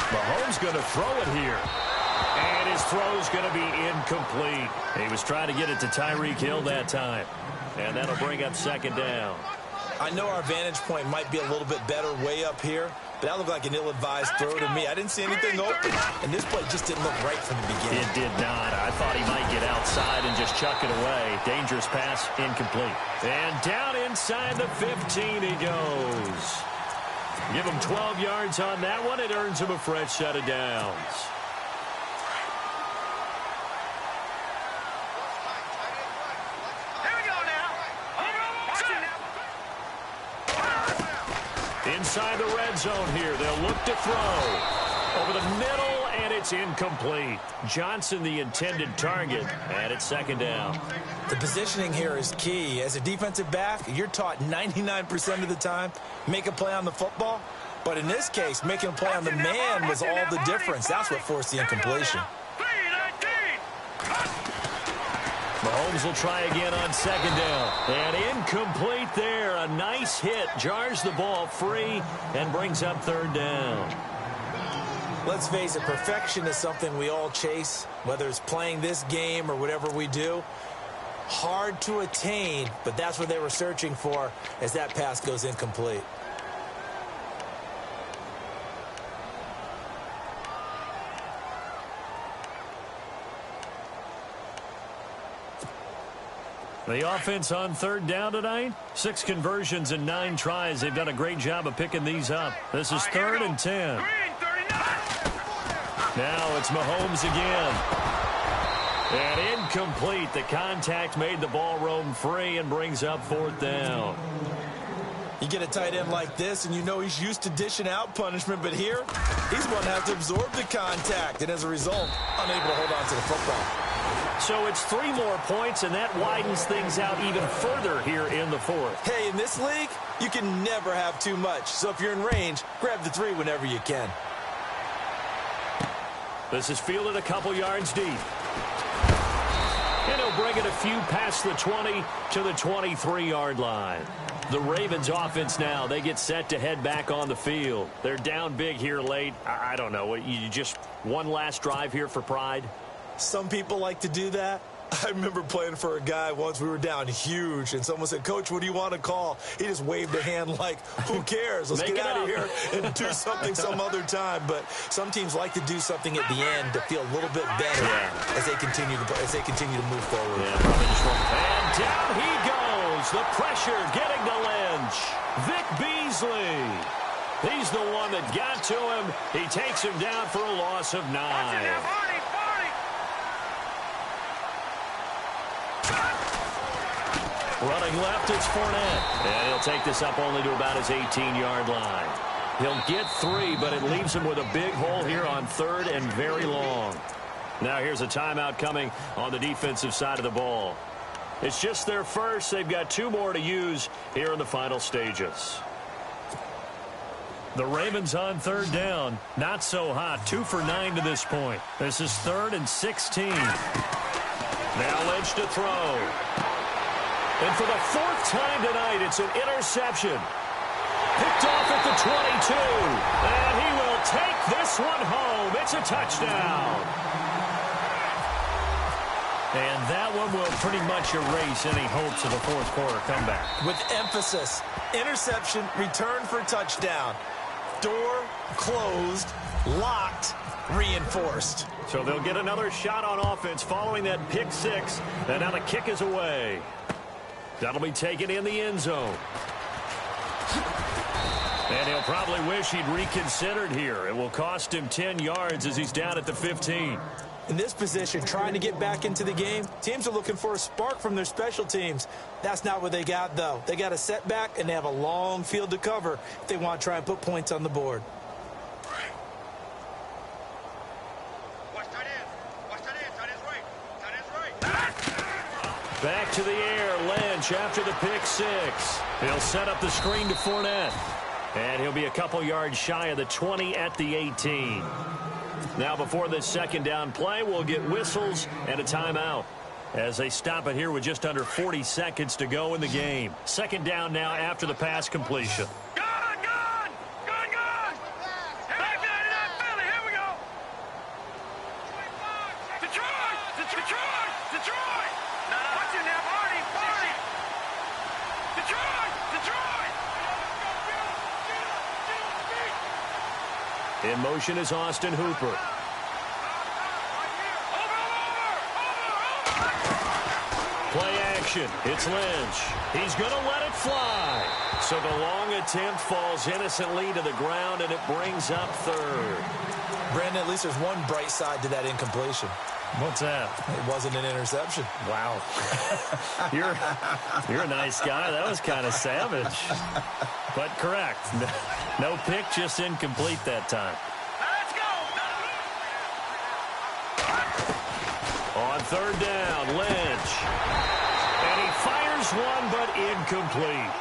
Mahomes going to throw it here. And his throw's going to be incomplete. He was trying to get it to Tyreek Hill that time. And that'll bring up second down. I know our vantage point might be a little bit better way up here, but that looked like an ill-advised throw to me. I didn't see anything open, and this play just didn't look right from the beginning. It did not. I thought he might get outside and just chuck it away. Dangerous pass, incomplete. And down inside the 15 he goes. Give him 12 yards on that one. It earns him a fresh set of downs. Inside the red zone here. They'll look to throw. Over the middle, and it's incomplete. Johnson, the intended target, and it's second down. The positioning here is key. As a defensive back, you're taught 99% of the time, make a play on the football. But in this case, making a play on the man was all the difference. That's what forced the incompletion. Mahomes will try again on second down. And incomplete there. A nice hit. Jars the ball free and brings up third down. Let's face it, perfection is something we all chase, whether it's playing this game or whatever we do. Hard to attain, but that's what they were searching for as that pass goes incomplete. The offense on third down tonight, 6 conversions and 9 tries. They've done a great job of picking these up. This is third and 10. Now it's Mahomes again. And incomplete. The contact made the ball roam free and brings up fourth down. You get a tight end like this, and you know he's used to dishing out punishment, but here, he's going to have to absorb the contact, and as a result, unable to hold on to the football. So it's 3 more points, and that widens things out even further here in the fourth. Hey, in this league, you can never have too much. So if you're in range, grab the 3 whenever you can. This is fielded a couple yards deep. And he'll bring it a few past the 20 to the 23-yard line. The Ravens offense now, they get set to head back on the field. They're down big here late. I don't know. You just one last drive here for pride? Some people like to do that. I remember playing for a guy once. We were down huge, and someone said, "Coach, what do you want to call?" He just waved a hand like, who cares? Let's get out of here and do something some other time. But some teams like to do something at the end to feel a little bit better as they continue to move forward. Yeah, probably just and down he goes. The pressure getting to Lynch. Vic Beasley. He's the one that got to him. He takes him down for a loss of 9. Running left, it's Fournette. And he'll take this up only to about his 18-yard line. He'll get 3, but it leaves him with a big hole here on third and very long. Now here's a timeout coming on the defensive side of the ball. It's just their first. They've got 2 more to use here in the final stages. The Ravens on 3rd down. Not so hot. 2 for 9 to this point. This is 3rd and 16. Now Lynch to throw. And for the 4th time tonight, it's an interception. Picked off at the 22. And he will take this one home. It's a touchdown. And that one will pretty much erase any hopes of a 4th quarter comeback. With emphasis, interception, return for touchdown. Door closed, locked, reinforced. So they'll get another shot on offense following that pick 6. And now the kick is away. That'll be taken in the end zone. And he'll probably wish he'd reconsidered here. It will cost him 10 yards as he's down at the 15. In this position, trying to get back into the game, teams are looking for a spark from their special teams. That's not what they got, though. They got a setback, and they have a long field to cover if they want to try and put points on the board. Back to the air, Lynch after the pick 6. He'll set up the screen to Fournette. And he'll be a couple yards shy of the 20 at the 18. Now before this 2nd down play, we'll get whistles and a timeout as they stop it here with just under 40 seconds to go in the game. 2nd down now after the pass completion. In motion is Austin Hooper. Play action. It's Lynch. He's going to let it fly. So the long attempt falls innocently to the ground, and it brings up 3rd. Brandon, at least there's one bright side to that incompletion. What's that? It wasn't an interception. Wow. You're a nice guy. That was kind of savage. But correct. No pick, just incomplete that time. Let's go. On 3rd down, Lynch. And he fires one, but incomplete.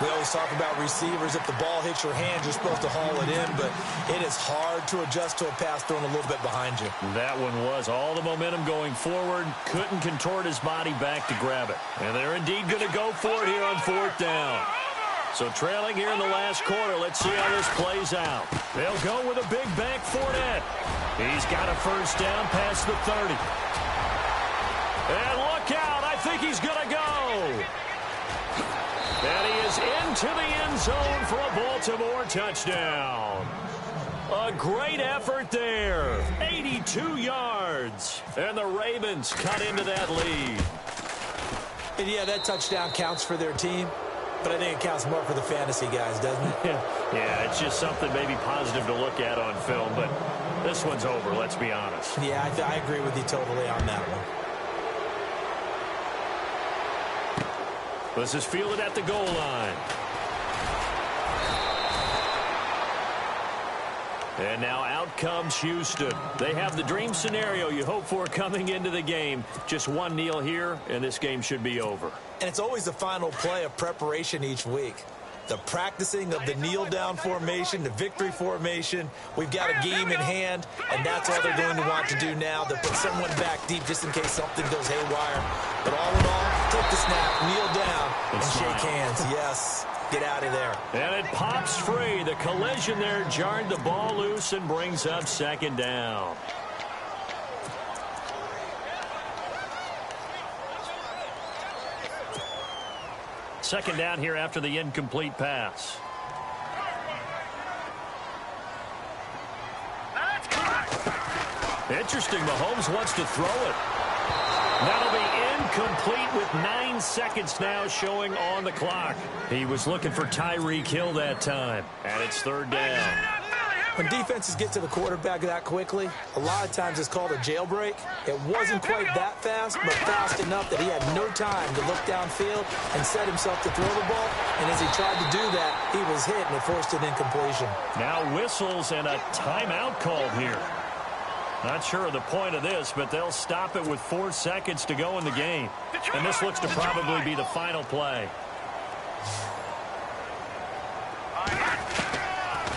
We always talk about receivers. If the ball hits your hand, you're supposed to haul it in, but it is hard to adjust to a pass thrown a little bit behind you. That one was all the momentum going forward. Couldn't contort his body back to grab it. And they're indeed going to go for it here on 4th down. So trailing here in the last quarter, let's see how this plays out. They'll go with a big bank Fournette. He's got a 1st down past the 30. And look out, I think he's going to go. And he is into the end zone for a Baltimore touchdown. A great effort there. 82 yards. And the Ravens cut into that lead. And yeah, that touchdown counts for their team, but I think it counts more for the fantasy guys, doesn't it? Yeah, it's just something maybe positive to look at on film, but this one's over, let's be honest. Yeah, I agree with you totally on that one. This is fielded at the goal line. And now out comes Houston. They have the dream scenario you hope for coming into the game. Just one kneel here, and this game should be over. And it's always the final play of preparation each week. The practicing of the kneel-down formation, the victory formation. We've got a game in hand, and that's all they're going to want to do now. They'll put someone back deep just in case something goes haywire. But all in all, take the snap, kneel down, and shake hands. Yes, get out of there. And it pops free. The collision there jarred the ball loose and brings up 2nd down. Second down here after the incomplete pass. Interesting. Mahomes wants to throw it. That'll be incomplete with 9 seconds now showing on the clock. He was looking for Tyreek Hill that time. And it's 3rd down. When defenses get to the quarterback that quickly, a lot of times it's called a jailbreak. It wasn't quite that fast, but fast enough that he had no time to look downfield and set himself to throw the ball. And as he tried to do that, he was hit, and it forced an incompletion. Now whistles and a timeout called here. Not sure of the point of this, but they'll stop it with 4 seconds to go in the game. And this looks to probably be the final play.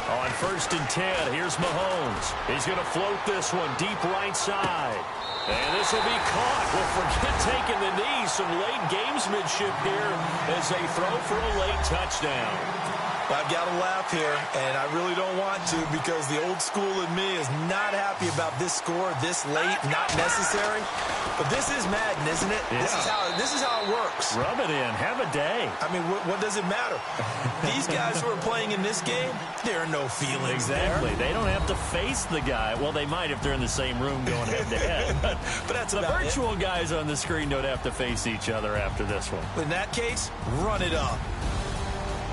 On 1st and 10, here's Mahomes. He's going to float this one deep right side. And this will be caught. Well, forget taking the knee. Some late gamesmanship here as they throw for a late touchdown. I've got to laugh here, and I really don't want to because the old school in me is not happy about this score this late, not necessary. But this is Madden, isn't it? Yeah. This is how it works. Rub it in. Have a day. I mean, what does it matter? These guys who are playing in this game, there are no feelings Exactly. there. They don't have to face the guy. Well, they might if they're in the same room going head-to-head. But that's the about virtual it. guys on the screen don't have to face each other after this one. In that case, run it up.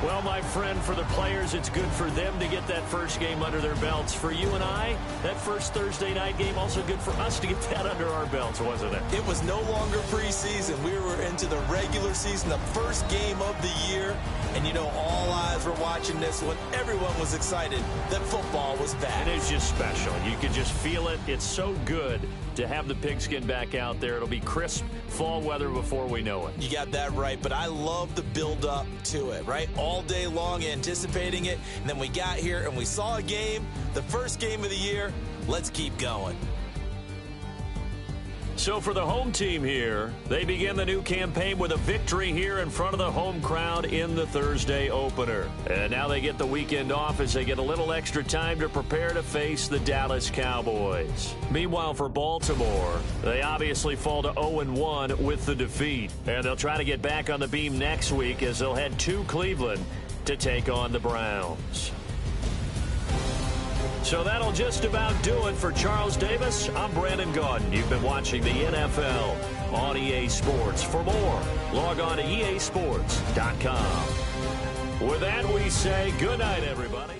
Well, my friend, for the players, it's good for them to get that first game under their belts. For you and I, that first Thursday night game, also good for us to get that under our belts, wasn't it? It was no longer preseason. We were into the regular season, the first game of the year. And, you know, all eyes were watching this one. Everyone was excited that football was back. It is just special. You can just feel it. It's so good to have the pigskin back out there. It'll be crisp fall weather before we know it. You got that right, but I love the build-up to it, right? All day long anticipating it, and then we got here and we saw a game, the first game of the year. Let's keep going. So for the home team here, they begin the new campaign with a victory here in front of the home crowd in the Thursday opener. And now they get the weekend off as they get a little extra time to prepare to face the Dallas Cowboys. Meanwhile, for Baltimore, they obviously fall to 0-1 with the defeat. And they'll try to get back on the beam next week as they'll head to Cleveland to take on the Browns. So that'll just about do it for Charles Davis. I'm Brandon Gaudin. You've been watching the NFL on EA Sports. For more, log on to easports.com. With that, we say good night, everybody.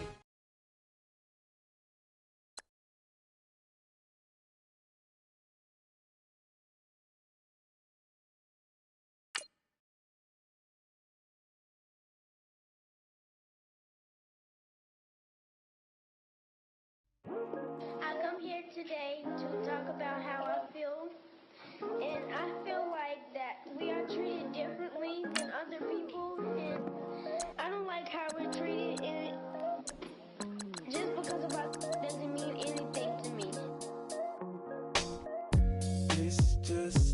I come here today to talk about how I feel, and I feel like that we are treated differently than other people, and I don't like how we're treated, and just because of us doesn't mean anything to me. It's just